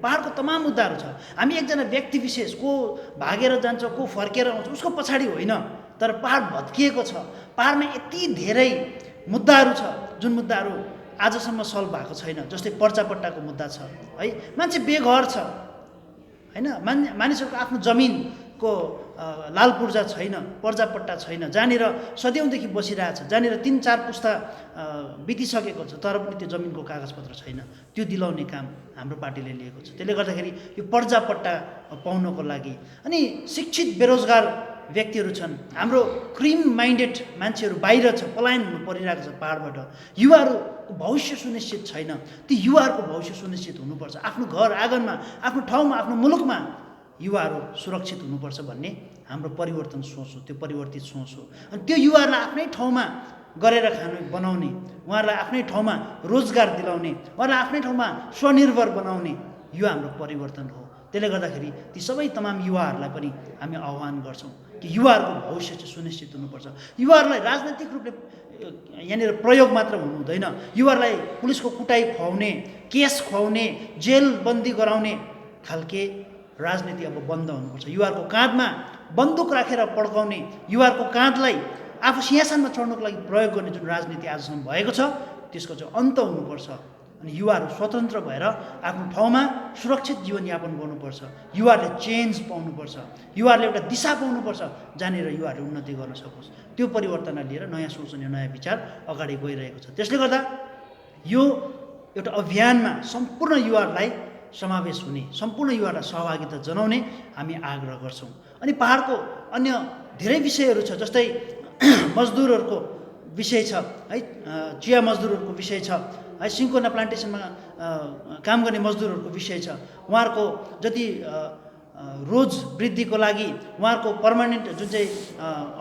Speaker 12: पहाडको तमाम मुद्दाहरू छ। हामी एकजना व्यक्ति विशेष को भागेर जान्छ, को फर्केर आउँछ उसको पछाडि होइन, तर पहाड भत्किएको छ। पहाडमा यति धेरै मुद्दाहरू छ जुन मुद्दाहरू आजसम्म सल्भ भएको छैन, जस्तै पर्चापट्टाको मुद्दा छ है, मान्छे बेघर छ होइन, मानिसहरूको आफ्नो जमिनको लाल पूर्जा छैन, पर्जापट्टा छैन, जहाँनिर सदैवदेखि बसिरहेछ, जहाँनिर 3-4 पुस्ता बितिसकेको छ तर पनि त्यो जमिनको कागजपत्र छैन, त्यो दिलाउने काम हाम्रो पार्टीले लिएको छ। त्यसले गर्दाखेरि यो पर्जापट्टा पाउनको लागि अनि शिक्षित बेरोजगार व्यक्तिहरू छन्, हाम्रो क्रिम माइन्डेड मान्छेहरू बाहिर छ, पलायन हुनु परिरहेको छ पाहाडबाट, युवाहरूको भविष्य सुनिश्चित छैन, ती युवाहरूको भविष्य सुनिश्चित हुनुपर्छ, आफ्नो घर आँगनमा, आफ्नो ठाउँमा, आफ्नो मुलुकमा युवाहरू सुरक्षित हुनुपर्छ भन्ने हाम्रो परिवर्तन सोच हो, त्यो परिवर्तित सोच हो। अनि त्यो युवाहरूलाई आफ्नै ठाउँमा गरेर खानु बनाउने, उहाँहरूलाई आफ्नै ठाउँमा रोजगार दिलाउने, उहाँहरूलाई आफ्नै ठाउँमा स्वनिर्भर बनाउने यो हाम्रो परिवर्तन हो। त्यसले गर्दाखेरि ती सबै तमाम युवाहरूलाई पनि हामी आह्वान गर्छौँ कि युवाहरूको भविष्य चाहिँ सुनिश्चित हुनुपर्छ। युवाहरूलाई राजनैतिक रूपले यहाँनिर प्रयोग मात्र हुनु हुँदैन, युवाहरूलाई पुलिसको कुटाइ खुवाउने, केस खुवाउने, जेलबन्दी गराउने खालके राजनीति अब बन्द हुनुपर्छ। युवाहरूको काँधमा बन्दुक राखेर पड्काउने, युवाहरूको काँधलाई आफू सिंहासनमा चढ्नुको लागि प्रयोग गर्ने जुन राजनीति आजसम्म भएको छ त्यसको चाहिँ अन्त हुनुपर्छ। अनि युवाहरू स्वतन्त्र भएर आफ्नो ठाउँमा सुरक्षित जीवनयापन गर्नुपर्छ, युवाहरूले चेन्ज पाउनुपर्छ, युवाहरूले एउटा दिशा पाउनुपर्छ जहाँनिर युवाहरूले उन्नति गर्न सकोस्। त्यो परिवर्तनलाई लिएर नयाँ सोच अनि नयाँ विचार अगाडि गइरहेको छ। त्यसले गर्दा यो एउटा अभियानमा सम्पूर्ण युवाहरूलाई समावेश हुने, सम्पूर्ण युवाहरूलाई सहभागिता जनाउने हामी आग्रह गर्छौँ। अनि पाहाडको अन्य धेरै विषयहरू छ, जस्तै मजदुरहरूको विषय छ है, चिया मजदुरहरूको विषय छ है, सिन्कोना प्लान्टेसनमा काम गर्ने मजदुरहरूको विषय छ, उहाँहरूको जति रोज वृद्धिको लागि, उहाँहरूको पर्मानेन्ट जुन चाहिँ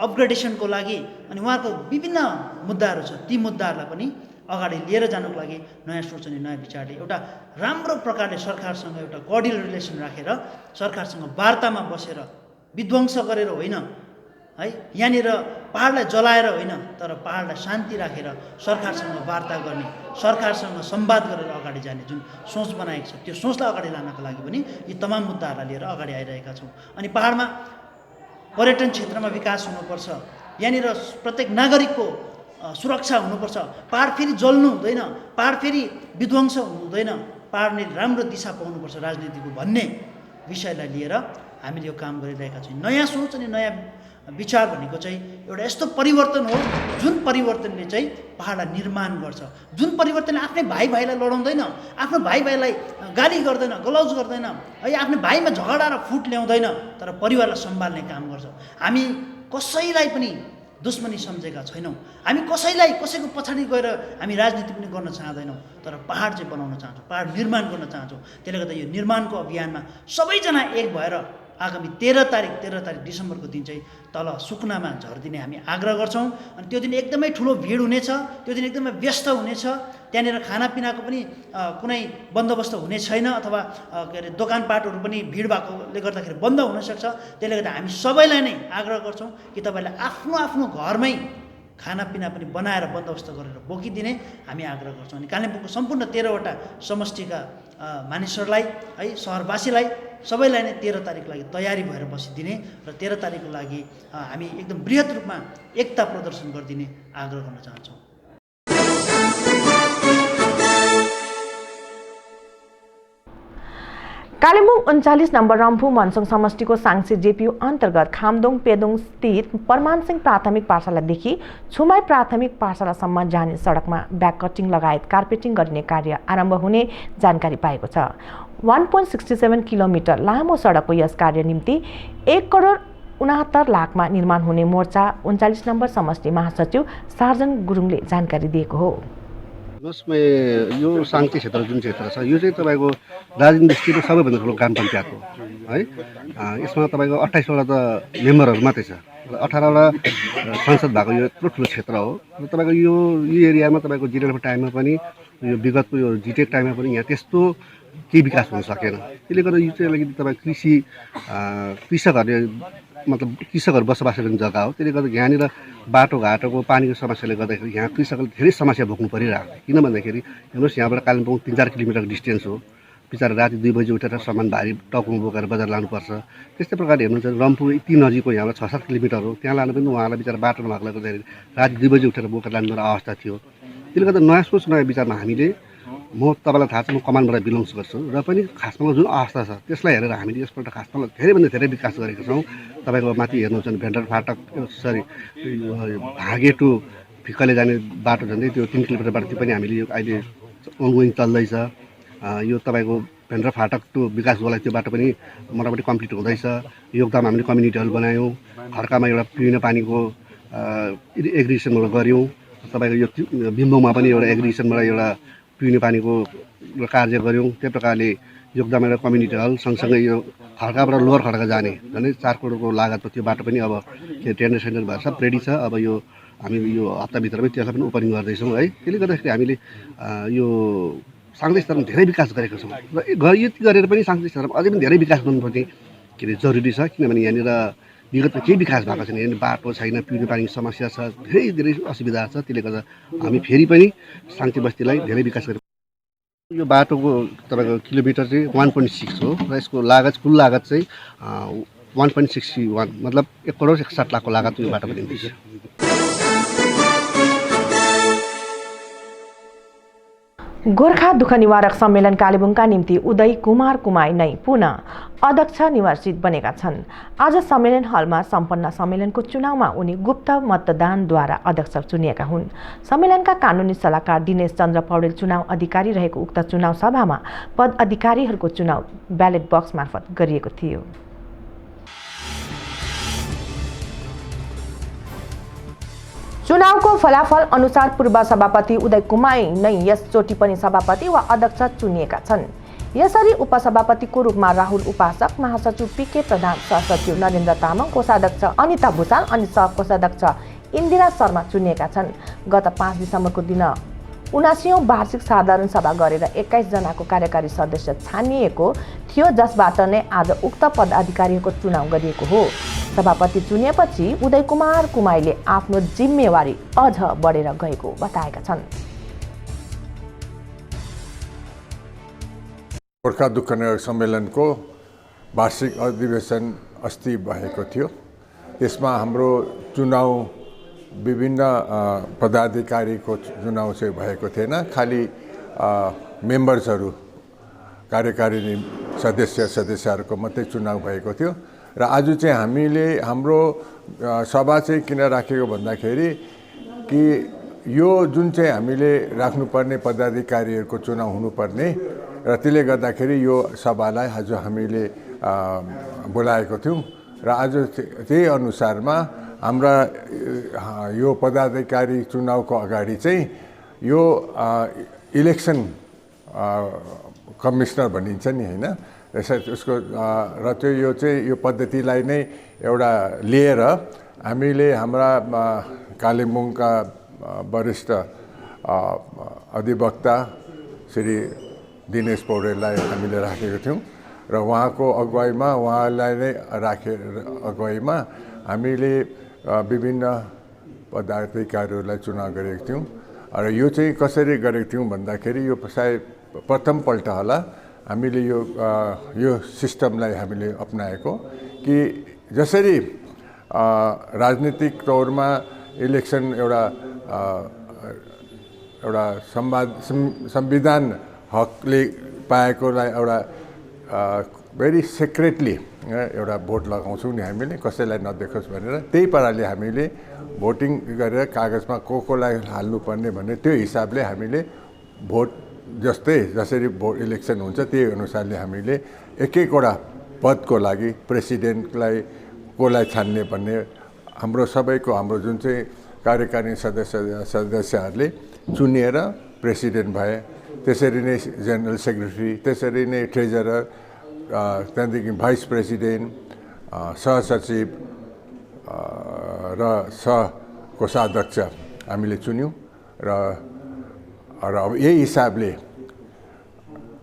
Speaker 12: अपग्रेडेसनको लागि अनि उहाँहरूको विभिन्न मुद्दाहरू छ, ती मुद्दाहरूलाई पनि अगाडि लिएर जानुको लागि नयाँ सोच अनि नयाँ विचारले एउटा राम्रो प्रकारले सरकारसँग एउटा कर्डियल रिलेसन राखेर सरकारसँग वार्तामा बसेर विध्वंस गरेर होइन है, यहाँनिर पाहाडलाई जलाएर होइन तर पाहाडलाई शान्ति राखेर सरकारसँग वार्ता गर्ने, सरकारसँग संवाद गरेर अगाडि जाने जुन सोच बनाएको छ त्यो सोचलाई अगाडि लानको लागि पनि यी तमाम मुद्दाहरूलाई लिएर अगाडि आइरहेका छौँ। अनि पाहाडमा पर्यटन क्षेत्रमा विकास हुनुपर्छ, यहाँनिर प्रत्येक नागरिकको सुरक्षा हुनुपर्छ, पाहाड फेरि जल्नु हुँदैन, पाहाड फेरि विध्वंस हुनु हुँदैन, पाहाडले राम्रो दिशा पाउनुपर्छ राजनीतिको भन्ने विषयलाई लिएर हामीले यो काम गरिरहेका छौँ। नयाँ सोच अनि नयाँ विचार भनेको चाहिँ एउटा यस्तो परिवर्तन हो जुन परिवर्तनले चाहिँ पाहाडलाई निर्माण गर्छ, जुन परिवर्तनले आफ्नै भाइलाई लडाउँदैन, आफ्नो भाइलाई गाली गर्दैन, गलौज गर्दैन है, आफ्नो भाइमा झगडा र फुट ल्याउँदैन, तर परिवारलाई सम्हाल्ने काम गर्छ। हामी कसैलाई पनि दुश्मनी सम्झेका छैनौँ, हामी कसैको पछाडि गएर हामी राजनीति पनि गर्न चाहँदैनौँ, तर पाहाड चाहिँ बनाउन चाहन्छौँ, पाहाड निर्माण गर्न चाहन्छौँ। त्यसले गर्दा यो निर्माणको अभियानमा सबैजना एक भएर आगामी 13 तारिक डिसेम्बरको दिन चाहिँ तल सुकुनामा झरिदिने हामी आग्रह गर्छौँ। अनि त्यो दिन एकदमै ठुलो भिड हुनेछ, त्यो दिन एकदमै व्यस्त हुनेछ, त्यहाँनिर खानापिनाको पनि कुनै बन्दोबस्त हुने छैन अथवा के अरे दोकानपाटहरू पनि भिड भएकोले गर्दाखेरि बन्द हुनसक्छ। त्यसले गर्दा हामी सबैलाई नै आग्रह गर्छौँ कि तपाईँहरूले आफ्नो आफ्नो घरमै खानापिना पनि बनाएर बन्दोबस्त गरेर बोकिदिने हामी आग्रह गर्छौँ। अनि कालिम्पोङको सम्पूर्ण 13वटा समष्टिका मानिसहरूलाई है, सहरवासीलाई सबैलाई नै 13 तारिकको लागि तयारी भएर बसिदिने र 13 तारिकको लागि हामी एकदम बृहत रूपमा एकता प्रदर्शन गरिदिने आग्रह गर्न चाहन्छौँ।
Speaker 1: कालिम्पोङ 39 नम्बर रम्फू मनसङ समष्टिको साङ्से जेपियू अन्तर्गत खामदोङ पेदोङ स्थित परमानसिंह प्राथमिक पाठशालादेखि छुमाई प्राथमिक पाठशालासम्म जाने सडकमा ब्याक कटिङ लगायत कार्पेटिङ गर्ने कार्य आरम्भ हुने जानकारी पाएको छ। 1.67 किलोमिटर लामो सडकको यस कार्य निम्ति 1,69,00,000 निर्माण हुने मोर्चा 39 नम्बर समष्टि महासचिव सार्जन गुरुङले जानकारी दिएको हो।
Speaker 13: जसमा यो शान्ति क्षेत्र जुन क्षेत्र छ यो चाहिँ तपाईँको दार्जिलिङ डिस्ट्रिक्टको सबैभन्दा ठुलो ग्राम पञ्चायत हो है। यसमा तपाईँको 28वटा त मेम्बरहरू मात्रै छ, 18वटा संसद भएको यो यत्रो ठुलो क्षेत्र हो। र तपाईँको यो एरियामा तपाईँको जिटिएको टाइममा पनि यो विगतको यो जिटिएको टाइममा पनि यहाँ त्यस्तो केही विकास हुन सकेन। त्यसले गर्दा यो चाहिँ अलिकति तपाईँ कृषकहरू बसोबास गर्ने जग्गा हो। त्यसले गर्दा यहाँनिर बाटोघाटोको पानीको समस्याले गर्दाखेरि यहाँ कृषकहरूले धेरै समस्या भोग्नु परिरहेको छ। किन भन्दाखेरि हेर्नुहोस् यहाँबाट कालिम्पोङ 3-4 किलोमिटरको डिस्टेन्स हो, बिचरा राति 2 बजी उठेर सामान भारी टाउकोमा बोकेर बजार लानुपर्छ। त्यस्तै प्रकारले हेर्नुहुन्छ रम्फू यति नजिक हो, यहाँबाट 6-7 किलोमिटर हो, त्यहाँ लानु पनि उहाँलाई बिचरा बाटो नभएकोले गर्दाखेरि राति 2 बजी उठेर बोकेर लानुपर्ने अवस्था थियो। त्यसले गर्दा नयाँ सोच नयाँ विचारमा हामीले म तपाईँलाई थाहा छ म कमानबाट बिलोङ्स गर्छु र पनि खासमा जुन अवस्था छ त्यसलाई हेरेर हामीले यसपल्ट खासमा धेरैभन्दा धेरै विकास गरेका छौँ। तपाईँको माथि हेर्नुहुन्छ भने भेन्डर फाटक भागे टु फिक्कले जाने बाटो झन्डै त्यो 3 किलोमिटरबाट त्यो पनि हामीले यो अहिले अनगोइङ चल्दैछ। यो तपाईँको भेन्डर फाटक टु विकास गोला त्यो बाटो पनि मोटामोटी कम्प्लिट हुँदैछ। योगदान हामीले कम्युनिटी हल बनायौँ, खड्कामा एउटा पिउने पानीको एग्रिगेसनबाट गऱ्यौँ। तपाईँको यो बिम्बोमा पनि एउटा एग्रिगेसनबाट एउटा पिउने पानीको कार्य गऱ्यौँ। त्यही प्रकारले योगदान एउटा कम्युनिटी हल सँगसँगै यो खड्काबाट लोवर खड्का जाने झन्डै 4 करोडको लागतको त्यो बाटो पनि अब टेन्डर सेन्डर भएर सब रेडी छ। अब यो हामी यो हप्ताभित्रमै त्यसलाई पनि ओपनिङ गर्दैछौँ है। त्यसले गर्दाखेरि हामीले यो साङ्गै स्तरमा धेरै विकास गरेका छौँ र यति गरेर पनि साङ्गै स्तरमा अझै पनि धेरै विकास गर्नुपर्ने के अरे जरुरी छ। किनभने यहाँनिर विगतमा केही विकास भएको छैन, यहाँनिर बाटो छैन, पिउने पानीको समस्या छ, धेरै असुविधा छ। त्यसले गर्दा हामी फेरि पनि शान्ति बस्तीलाई धेरै विकास गरेर यो बाटोको तपाईँको किलोमिटर चाहिँ 1.6 हो र यसको लागत कुल लागत चाहिँ 1.61 मतलब 1 करोड 61 लाखको लागत यो बाटोको निम्ति छ।
Speaker 1: गोर्खा दुःख निवारक सम्मेलन कालेबुङका निम्ति उदय कुमार कुमाई नै पुनः अध्यक्ष निर्वाचित बनेका छन्। आज सम्मेलन हलमा सम्पन्न सम्मेलनको चुनावमा उनी गुप्त मतदानद्वारा अध्यक्ष चुनिएका हुन्। सम्मेलनका कानुनी सल्लाहकार दिनेश चन्द्र पौडेल चुनाव अधिकारी रहेको उक्त चुनाव सभामा पद अधिकारीहरूको चुनाव ब्यालेट बक्स मार्फत गरिएको थियो। चुनावको फलाफल अनुसार पूर्व सभापति उदय कुमाई नै यसचोटि पनि सभापति वा अध्यक्ष चुनिएका छन्। यसरी उपसभापतिको रूपमा राहुल उपासक, महासचिव पीके प्रधान, सहसचिव नरेन्द्र तामाङ, कोषाध्यक्ष अनिता भूषाल अनि सहकोषाध्यक्ष इन्दिरा शर्मा चुनिएका छन्। गत 5 दिसम्बरको दिन 79औं वार्षिक साधारण सभा गरेर 21 जनाको कार्यकारी सदस्य छानिएको थियो, जसबाट नै आज उक्त पदाधिकारीहरूको चुनाव गरिएको हो। सभापति चुनिएपछि उदय कुमार कुमाईले आफ्नो जिम्मेवारी अझ बढेर गएको बताएका छन्।
Speaker 14: गोर्खा दुःख निवारक सम्मेलनको वार्षिक अधिवेशन अस्ति भएको थियो। त्यसमा हाम्रो चुनाव विभिन्न पदाधिकारीको चुनाव चाहिँ भएको थिएन, खालि मेम्बर्सहरू कार्यकारिणी सदस्यहरूको मात्रै चुनाव भएको थियो। र आज चाहिँ हामीले हाम्रो सभा चाहिँ किन राखेको भन्दाखेरि कि यो जुन चाहिँ हामीले राख्नुपर्ने पदाधिकारीहरूको चुनाव हुनुपर्ने र त्यसले गर्दाखेरि यो सभालाई आज हामीले बोलाएको थियौँ र आज त्यही अनुसारमा हाम्रा यो पदाधिकारी चुनावको अगाडि चाहिँ यो इलेक्सन कमिसनर भनिन्छ नि हैन, उसको र त्यो यो चाहिँ यो पद्धतिलाई नै एउटा लिएर हामीले हाम्रा कालेबुङका वरिष्ठ अधिवक्ता श्री दिनेश पौडेललाई हामीले राखेको थियौँ र उहाँको अगुवाईमा उहाँलाई नै अगुवाईमा हामीले विभिन्न पदाधिकारीहरूलाई चुनाव गरेको थियौँ। र यो चाहिँ कसरी गरेको थियौँ भन्दाखेरि यो सायद प्रथमपल्ट होला हामीले यो सिस्टमलाई हामीले अपनाएको कि जसरी राजनीतिक तौरमा इलेक्सन एउटा संविधान हकले पाएकोलाई एउटा भेरी सिक्रेटली एउटा भोट लगाउँछौँ नि हामीले, कसैलाई नदेखोस् भनेर, त्यही पाराले हामीले भोटिङ गरेर कागजमा कोलाई हाल्नुपर्ने भन्ने त्यो हिसाबले हामीले भोट जसरी भोट इलेक्सन हुन्छ त्यही अनुसारले हामीले एक-एकवटा पदको लागि प्रेसिडेन्टलाई कोलाई छान्ने भन्ने हाम्रो सबैको हाम्रो जुन चाहिँ कार्यकारिणी सदस्यहरूले चुनिएर प्रेसिडेन्ट भए। त्यसरी नै जेनरल सेक्रेटरी, त्यसरी नै ट्रेजरर, त्यहाँदेखि भाइस प्रेसिडेन्ट, सहसचिव र सहकोषाध्यक्ष हामीले चुन्यौँ र अब यही हिसाबले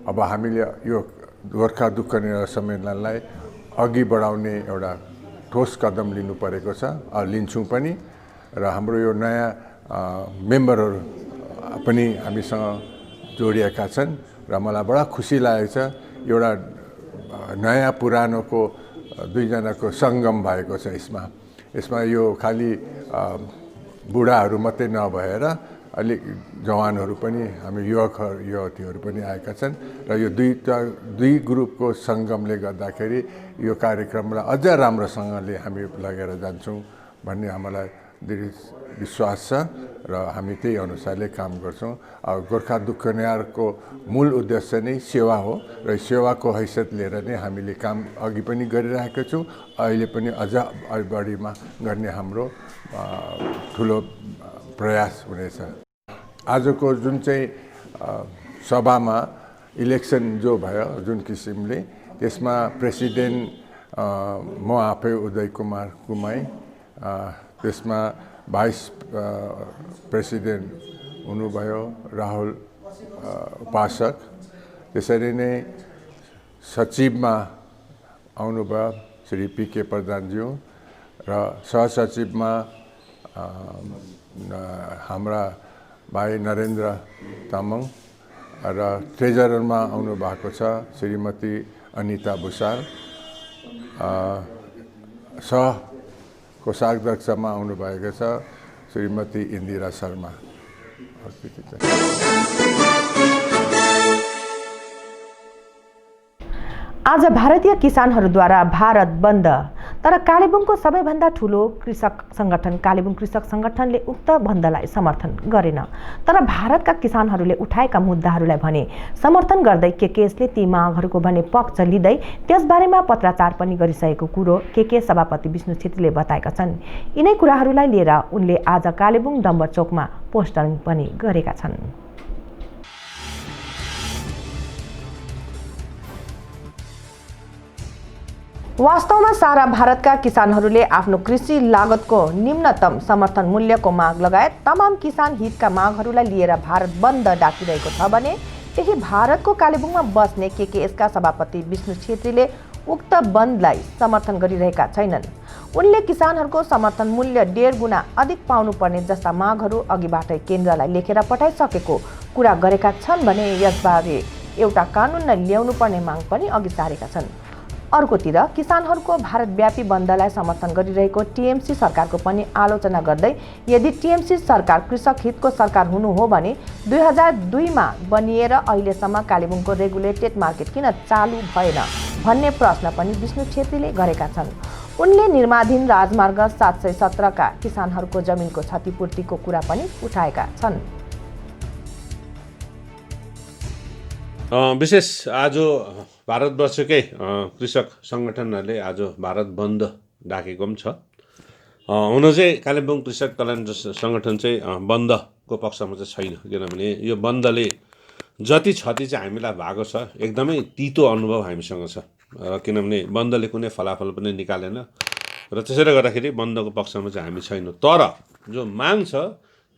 Speaker 14: अब हामीले यो गोर्खा दुःख निवारक सम्मेलनलाई अघि बढाउने एउटा ठोस कदम लिनु परेको छ, लिन्छौँ पनि। र हाम्रो यो नयाँ मेम्बरहरू पनि हामीसँग जोडिएका छन् र मलाई बडा खुसी लागेको छ। एउटा नयाँ पुरानोको दुईजनाको सङ्गम भएको छ यसमा यो खालि बुढाहरू मात्रै नभएर अलिक जवानहरू पनि हामी युवतीहरू पनि आएका छन् र यो दुई ग्रुपको सङ्गमले गर्दाखेरि यो कार्यक्रमलाई अझ राम्रोसँगले हामी लगेर जान्छौँ भन्ने हामीलाई दृढ विश्वास छ र हामी त्यही अनुसारले काम गर्छौँ। गोर्खा दुःख न्यायको मूल उद्देश्य नै सेवा हो र सेवाको हैसियत लिएर नै हामीले काम अघि पनि गरिरहेका छौँ, अहिले पनि अझ बढीमा गर्ने हाम्रो ठुलो प्रयास हुनेछ। आजको जुन चाहिँ सभामा इलेक्सन जो भयो जुन किसिमले, त्यसमा प्रेसिडेन्ट म आफै उदय कुमार कुमाई, त्यसमा भाइस प्रेसिडेन्ट हुनुभयो राहुल उपासक, त्यसरी नै सचिवमा आउनुभयो श्री पी.के. प्रधानज्यू र सहसचिवमा हाम्रा भाइ नरेन्द्र तामाङ र ट्रेजररमा आउनुभएको छ श्रीमती अनिता भुसाल, कोषाध्यक्षमा आउनुभएको छ श्रीमती इन्दिरा शर्मा।
Speaker 1: आज भारतीय किसानहरूद्वारा भारत बन्द, तर कालेबुङको सबैभन्दा ठुलो कृषक संगठन कालेबुङ कृषक संगठनले उक्त बन्दलाई समर्थन गरेन। तर भारतका किसानहरूले उठाएका मुद्दाहरूलाई भने समर्थन गर्दै केकेएसले ती मागहरूको भने पक्ष लिँदै त्यसबारेमा पत्राचार पनि गरिसकेको कुरो केके सभापति विष्णु छेत्रीले बताएका छन्। यिनै कुराहरूलाई लिएर उनले आज कालेबुङ डम्बर चोकमा पोस्टरिङ पनि गरेका छन्। वास्तवमा सारा भारतका किसानहरूले आफ्नो कृषि लागतको निम्नतम समर्थन मूल्यको माग लगायत तमाम किसान हितका मागहरूलाई लिएर भारत बन्द डाकिरहेको छ भने त्यही भारतको कालेबुङमा बस्ने केकेएसका सभापति विष्णु छेत्रीले उक्त बन्दलाई समर्थन गरिरहेका छैनन्। उनले किसानहरूको समर्थन मूल्य 1.5 गुणा अधिक पाउनुपर्ने जस्ता मागहरू अघिबाटै केन्द्रलाई लेखेर पठाइसकेको कुरा गरेका छन् भने यसबारे एउटा कानुन ल्याउनु पर्ने माग पनि अघि सारेका छन्। अर्कोतिर किसानहरूको भारतव्यापी बन्दलाई समर्थन गरिरहेको टीएमसी सरकारको पनि आलोचना गर्दै यदि टीएमसी सरकार कृषक हितको सरकार हुनु हो भने 2002मा बनिएर अहिलेसम्म कालेबुङको रेगुलेटेड मार्केट किन चालु भएन भन्ने प्रश्न पनि विष्णु छेत्रीले गरेका छन्। उनले निर्माणाधीन राजमार्ग 717 का किसानहरूको जमिनको क्षतिपूर्तिको कुरा पनि उठाएका छन्।
Speaker 15: विशेष आज भारतवर्षकै कृषक सङ्गठनहरूले आज भारत बन्द डाकेको पनि छ। हुन चाहिँ कालिम्पोङ कृषक कल्याण सङ्गठन चाहिँ बन्दको पक्षमा चाहिँ छैन, किनभने यो बन्दले जति क्षति चाहिँ हामीलाई भएको छ एकदमै तितो अनुभव हामीसँग छ, किनभने बन्दले कुनै फलाफल पनि निकालेन र त्यसैले गर्दाखेरि बन्दको पक्षमा चाहिँ हामी छैनौँ। तर जो माग छ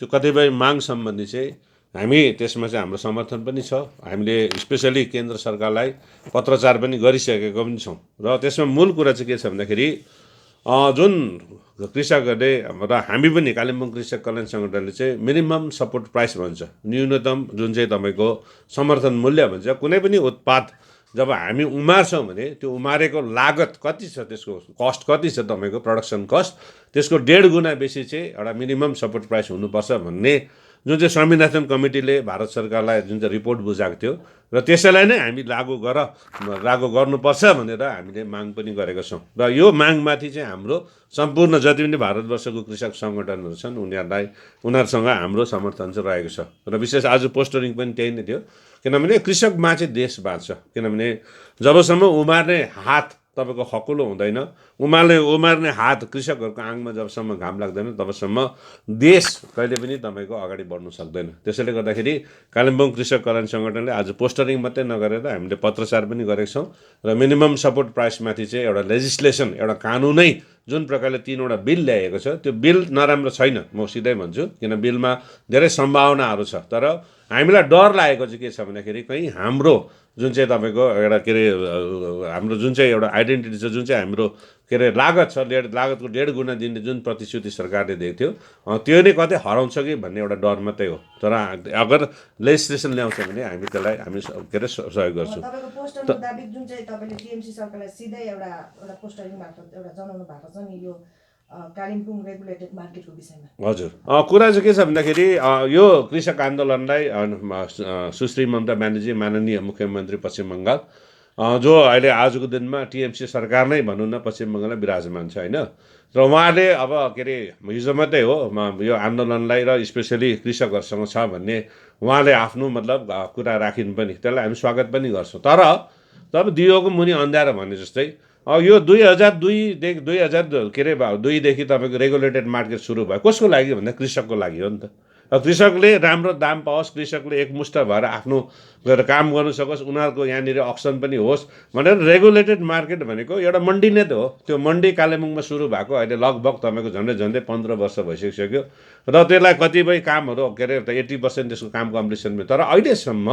Speaker 15: त्यो कतिपय माग सम्बन्धी चाहिँ हामी त्यसमा चाहिँ हाम्रो समर्थन पनि छ। हामीले स्पेसली केन्द्र सरकारलाई पत्रचार पनि गरिसकेको पनि छौँ र त्यसमा मूल कुरा चाहिँ के छ भन्दाखेरि जुन कृषकहरूले र हामी पनि कालिम्पोङ कृषक कल्याण सङ्गठनले चाहिँ मिनिमम सपोर्ट प्राइस भन्छ, न्यूनतम जुन चाहिँ तपाईँको समर्थन मूल्य भन्छ। कुनै पनि उत्पाद जब हामी उमार्छौँ भने त्यो उमारेको लागत कति छ, त्यसको कस्ट कति छ, तपाईँको प्रोडक्सन कस्ट, त्यसको 1.5 गुणा बेसी चाहिँ एउटा मिनिमम सपोर्ट प्राइस हुनुपर्छ भन्ने जुन चाहिँ स्वामीनाथन कमिटीले भारत सरकारलाई जुन चाहिँ रिपोर्ट बुझाएको थियो र त्यसैलाई नै हामी लागू गर्नुपर्छ भनेर हामीले माग पनि गरेका छौँ। र यो मागमाथि चाहिँ हाम्रो सम्पूर्ण जति पनि भारतवर्षको कृषक सङ्गठनहरू छन् उनीहरूसँग हाम्रो समर्थन चाहिँ रहेको छ। र विशेष आज पोस्टरिङ पनि त्यही नै थियो, किनभने कृषकमा चाहिँ देश बाँच्छ। किनभने जबसम्म उमार्ने हात तपाईँको खकुलो हुँदैन, उमार्ने हात कृषकहरूको आङमा जबसम्म घाम लाग्दैन तबसम्म देश कहिले पनि तपाईँको अगाडि बढ्नु सक्दैन। त्यसैले गर्दाखेरि कालिम्पोङ कृषक कल्याण सङ्गठनले आज पोस्टरिङ मात्रै नगरेर हामीले पत्रचार पनि गरेका छौँ र मिनिमम सपोर्ट प्राइसमाथि चाहिँ एउटा लेजिस्लेसन, एउटा कानुनै जुन प्रकारले 3वटा बिल ल्याएको छ त्यो बिल नराम्रो छैन, म सिधै भन्छु, किन बिलमा धेरै सम्भावनाहरू छ। तर हामीलाई डर लागेको चाहिँ के छ भन्दाखेरि कहीँ हाम्रो जुन चाहिँ तपाईँको एउटा के अरे हाम्रो जुन चाहिँ एउटा आइडेन्टिटी छ, जुन चाहिँ हाम्रो के अरे लागत छ, लागतको 1.5 गुणा दिने जुन प्रतिश्रुति सरकारले दिएको थियो त्यो नै कतै हराउँछ कि भन्ने एउटा डर मात्रै हो। तर अगर लेजिस्लेसन ल्याउँछ भने हामी त्यसलाई के अरे सहयोग गर्छौँ।
Speaker 1: जुन चाहिँ तपाईँले टीएमसी सरकारलाई सिधै एउटा पोस्टरिङ मार्फत एउटा जनाउनु भएको छ नि, यो कालिम्पोङ रेगुलेटेड मार्केटको विषयमा?
Speaker 15: हजुर कुरा चाहिँ के छ भन्दाखेरि यो कृषक आन्दोलनलाई सुश्री ममता ब्यानर्जी माननीय मुख्यमन्त्री पश्चिम बङ्गाल जो अहिले आजको दिनमा टिएमसी सरकार नै भनौँ न पश्चिम बङ्गालमा विराजमान छ होइन र उहाँले अब के अरे हिजो मात्रै हो यो आन्दोलनलाई र स्पेसली कृषकहरूसँग छ भन्ने उहाँले आफ्नो मतलब कुरा राखिन् पनि त्यसलाई हामी स्वागत पनि गर्छौँ तर तब दियोको मुनि अन्ध्यारो भने जस्तै यो 2002देखि 2002देखि तपाईँको रेगुलेटेड मार्केट सुरु भयो कसको लागि भन्दा कृषकको लागि हो नि त कृषकले राम्रो दाम पाओस् कृषकले एकमुष्ट भएर आफ्नो गरेर काम गर्नु सकोस् उनीहरूको यहाँनिर अक्सन पनि होस् भनेर रेगुलेटेड मार्केट भनेको एउटा मन्डी नै त हो त्यो मन्डी कालेबुङमा सुरु भएको अहिले लगभग तपाईँको झन्डै 15 वर्ष भइसकिसक्यो र त्यसलाई कतिपय कामहरू के अरे 80% त्यसको काम कम्प्लिसन भयो तर अहिलेसम्म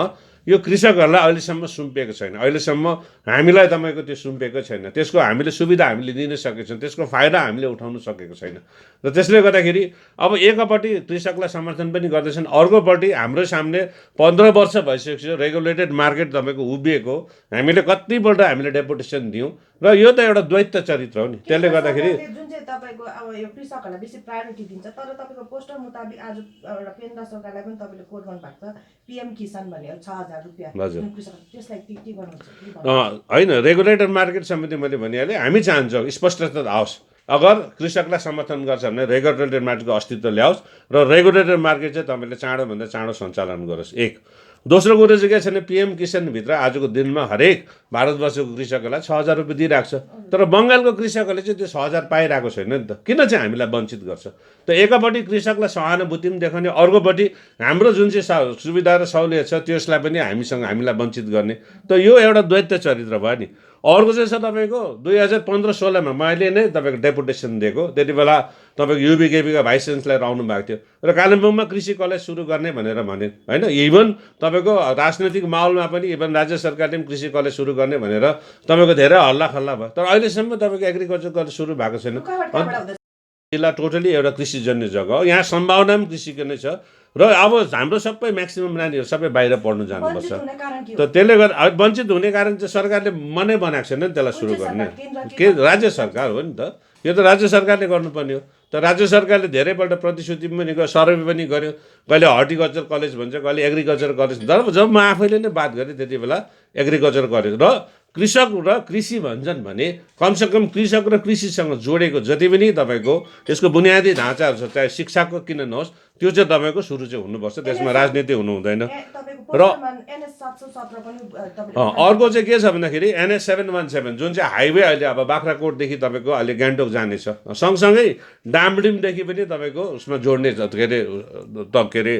Speaker 15: यो कृषकहरूलाई अहिलेसम्म सुम्पिएको छैन अहिलेसम्म हामीलाई तपाईँको त्यो सुम्पिएको छैन त्यसको हामीले सुविधा हामीले दिन सकेको छौँ त्यसको फाइदा हामीले उठाउन सकेको छैन र त्यसले गर्दाखेरि अब एकपट्टि कृषकलाई समर्थन पनि गर्दैछन् अर्कोपट्टि हाम्रो सामने 15 वर्ष भइसक्यो रेगुलेटेड मार्केट तपाईँको उभिएको हामीले कतिपल्ट हामीले डेपुटेसन दियौँ र यो त एउटा द्वैत चरित्र हो नि त्यसले गर्दाखेरि
Speaker 1: जुन चाहिँ तपाईँको अब यो कृषकहरूलाई बेसी प्रायोरिटी दिन्छ तर तपाईँको पोस्टर मुताबिक आज एउटा केन्द्र सरकारलाई पनि तपाईँले कोट गर्नु भएको छ पीएम किसान भन्ने 6000 रुपैयाँ त्यसलाई के गर्नुहुन्छ
Speaker 15: होइन रेगुलेटेड मार्केट समिति मैले भनिहालेँ हामी चाहन्छौँ स्पष्टता आओस् अगर कृषकलाई समर्थन गर्छ भने रेगुलेटेड मार्केटको अस्तित्व ल्याओस् र रेगुलेटेड मार्केट चाहिँ तपाईँले चाँडोभन्दा चाँडो सञ्चालन गरोस् एक दोस्रो कुरो चाहिँ के छैन पिएम किसानभित्र आजको दिनमा हरेक भारतवर्षको कृषकहरूलाई 6000 रुपियाँ दिइरहेको छ तर बङ्गालको कृषकहरूले चाहिँ त्यो 6000 पाइरहेको छैन नि त किन चाहिँ हामीलाई वञ्चित गर्छ त एकपट्टि कृषकलाई सहानुभूति पनि देखाउने अर्कोपट्टि हाम्रो जुन चाहिँ सुविधा र सहुलियत छ त्यसलाई पनि हामीलाई वञ्चित गर्ने त यो एउटा द्वैत चरित्र भयो नि अर्को चाहिँ छ तपाईँको 2015-16मा मैले नै तपाईँको डेपुटेसन दिएको त्यति बेला तपाईँको युबिकेपीका भाइस च्यान्सलर आउनु भएको थियो र कालिम्पोङमा कृषि कलेज सुरु गर्ने भनेर भने होइन इभन तपाईँको राजनैतिक माहौलमा पनि इभन राज्य सरकारले पनि कृषि कलेज सुरु गर्ने भनेर तपाईँको धेरै हल्ला खल्ला भयो तर अहिलेसम्म तपाईँको एग्रिकल्चर कलेज सुरु भएको छैन जिल्ला टोटली एउटा कृषिजन्य जग्गा हो यहाँ सम्भावना पनि कृषिको नै छ र अब हाम्रो सबै म्याक्सिमम नानीहरू सबै बाहिर पढ्नु जानुपर्छ त त्यसले गर्दा वञ्चित हुने कारण चाहिँ सरकारले मनै बनाएको छैन नि त्यसलाई सुरु गर्ने के राज्य सरकार हो नि त यो त राज्य सरकारले गर्नुपर्ने हो त राज्य सरकारले धेरैपल्ट प्रतिश्रुति पनि गर्यो सर्वे पनि गर्यो कहिले हर्टिकल्चर कलेज भन्छ कहिले एग्रिकल्चर कलेज जब म आफैले नै बात गरेँ त्यति बेला एग्रिकल्चर कलेज र कृषक र कृषि भन्छन् भने कमसेकम कृषक र कृषिसँग जोडेको जति पनि तपाईँको यसको बुनियादी ढाँचाहरू छ चाहे शिक्षाको किन नहोस् त्यो चाहिँ तपाईँको सुरु चाहिँ हुनुपर्छ त्यसमा राजनीति हुनु हुँदैन र अर्को चाहिँ के छ भन्दाखेरि NH 717 जुन चाहिँ हाइवे अहिले अब बाख्राकोटदेखि तपाईँको अहिले गान्तोक जाने छ सँगसँगै डामडिमदेखि पनि तपाईँको उसमा जोड्ने के अरे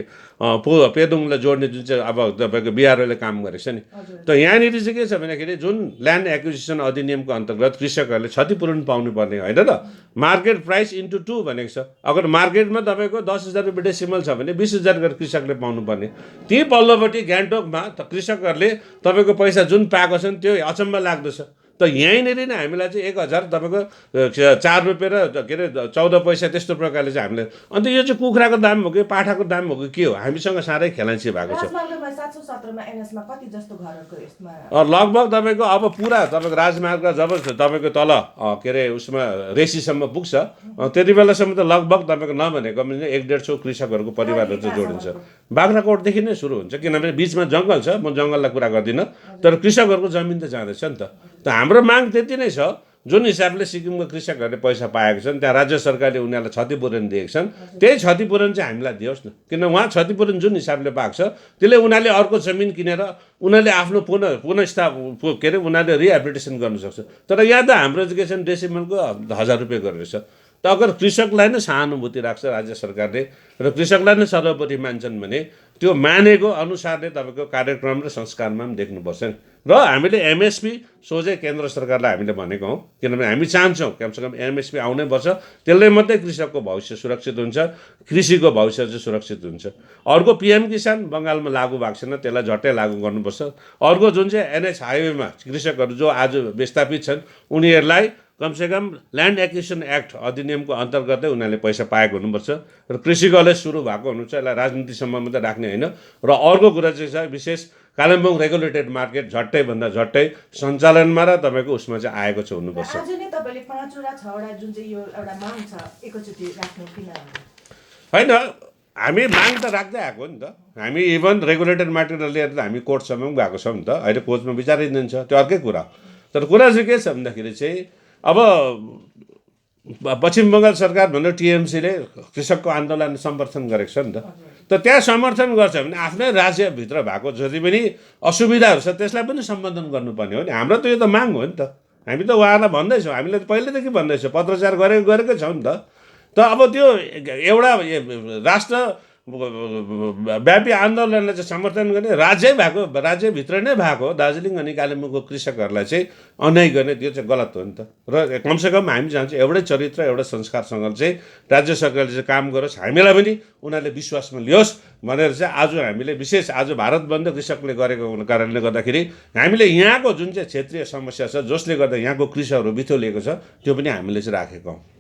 Speaker 15: पेदुङलाई जोड्ने जुन चाहिँ अब तपाईँको बिआरओले काम गरेछ नि त यहाँनिर चाहिँ के छ भन्दाखेरि जुन ल्यान्ड एक्विजिसन अधिनियमको अन्तर्गत कृषकहरूले क्षतिपूरण पाउनुपर्ने होइन र मार्केट प्राइस इन्टु 2 भनेको छ अगर मार्केटमा तपाईँको 10,000 रुपियाँ डेसिमल छ भने 20,000 गरेर कृषकले पाउनुपर्ने ती पल्लोपट्टि गान्तोकमा त कृषकहरूले तपाईँको पैसा जुन पाएको छन् त्यो अचम्म लाग्दछ त यहीँनिर नै हामीलाई चाहिँ 1000 तपाईँको 4 रुपियाँ र के अरे 14 पैसा त्यस्तो प्रकारले चाहिँ हामीले अन्त यो चाहिँ कुखुराको दाम हो कि पाठाको दाम हो कि के हो हामीसँग साह्रै खेलाइँची भएको छ लगभग तपाईँको अब पुरा तपाईँको राजमार्ग जब तपाईँको तल के अरे उसमा रेसीसम्म पुग्छ त्यति बेलासम्म त लगभग तपाईँको नभनेको पनि 150 कृषकहरूको परिवारहरू चाहिँ जोडिन्छ बाख्राकोटदेखि नै सुरु हुन्छ किनभने बिचमा जङ्गल छ म जङ्गललाई कुरा गर्दिनँ तर कृषकहरूको जमिन त जाँदैछ नि त हाम्रो माग त्यति नै छ जुन हिसाबले सिक्किमको कृषकहरूले पैसा पाएको छन् त्यहाँ राज्य सरकारले उनीहरूलाई क्षतिपूरण दिएको छन् त्यही क्षतिपूरण चाहिँ हामीलाई दियोस् न किन उहाँ क्षतिपूरण जुन हिसाबले पाएको छ त्यसले उनीहरूले अर्को जमिन किनेर उनीहरूले आफ्नो पुनः के अरे उनीहरूले रिहेबिलिटेसन गर्न सक्छ तर यहाँ त हाम्रो एजुकेसन डेसिमलको 1000 रुपियाँ गरेर छ त अगर कृषकलाई नै सहानुभूति राख्छ राज्य सरकारले र कृषकलाई नै सर्वोपरि मान्छन् भने त्यो मानेको अनुसारले तपाईँको कार्यक्रम र संस्कारमा पनि देख्नुपर्छ र हामीले एमएसपी सोझै केन्द्र सरकारलाई हामीले भनेको हौँ किनभने हामी चाहन्छौँ कमसेकम एमएसपी आउनै पर्छ त्यसले मात्रै कृषकको भविष्य सुरक्षित हुन्छ कृषिको भविष्य चाहिँ सुरक्षित हुन्छ अर्को पीएम किसान बङ्गालमा लागू भएको छैन त्यसलाई झट्टै लागू गर्नुपर्छ अर्को जुन चाहिँ NH हाइवेमा कृषकहरू जो आज विस्थापित छन् उनीहरूलाई कमसेकम ल्यान्ड एक्विजिसन एक्ट अधिनियमको अन्तर्गतै उनीहरूले पैसा पाएको हुनुपर्छ र कृषि कलेज सुरु भएको हुनु चाहिँ यसलाई राजनीतिसम्म मात्रै राख्ने होइन। र अर्को कुरा चाहिँ छ विशेष कालिम्पोङ रेगुलेटेड मार्केट झट्टैभन्दा झट्टै सञ्चालनमा र तपाईँको उसमा चाहिँ आएको छ हुनुपर्छ।
Speaker 1: आज नै तपाईँले 5 वटा 6 वटा जुन चाहिँ यो एउटा माग छ एकैचोटि राख्नु किन
Speaker 15: होइन, हामी माग त राख्दै आएको नि त। हामी इभन रेगुलेटेड मार्केट लिएर त हामी कोर्टसम्म पनि गएको छौँ नि त। अहिले कोर्टमा विचारिँदैन त्यो अर्कै कुरा। तर कुरा चाहिँ के छ भन्दाखेरि चाहिँ अब पश्चिम बङ्गाल सरकार भनेर टिएमसीले कृषकको आन्दोलन समर्थन गरेको छ नि त त्यहाँ समर्थन गर्छ भने आफ्नै राज्यभित्र भएको जति पनि असुविधाहरू छ त्यसलाई पनि सम्बोधन गर्नुपर्ने हो नि। हाम्रो त यो त माग हो नि त। हामी त उहाँहरूलाई भन्दैछौँ, हामीले त पहिलेदेखि भन्दैछौँ, पत्रचार गरेकै छौँ नि त। अब त्यो एउटा राष्ट्र व्यापी आन्दोलनलाई चाहिँ समर्थन गर्ने राज्यभित्र नै भएको दार्जिलिङ अनि कालिम्पोङको कृषकहरूलाई चाहिँ अन्याय गर्ने त्यो चाहिँ गलत हो नि त। र कमसेकम हामी चाहन्छौँ एउटै चरित्र एउटै संस्कारसँग चाहिँ राज्य सरकारले चाहिँ काम गरोस्, हामीलाई पनि उनीहरूले विश्वासमा लियोस् भनेर चाहिँ आज हामीले विशेष आज भारत बन्द कृषकले गरेको कारणले गर्दाखेरि हामीले यहाँको जुन चाहिँ क्षेत्रीय समस्या छ जसले गर्दा यहाँको कृषकहरू बिथोलिएको छ त्यो पनि हामीले चाहिँ राखेका हौँ।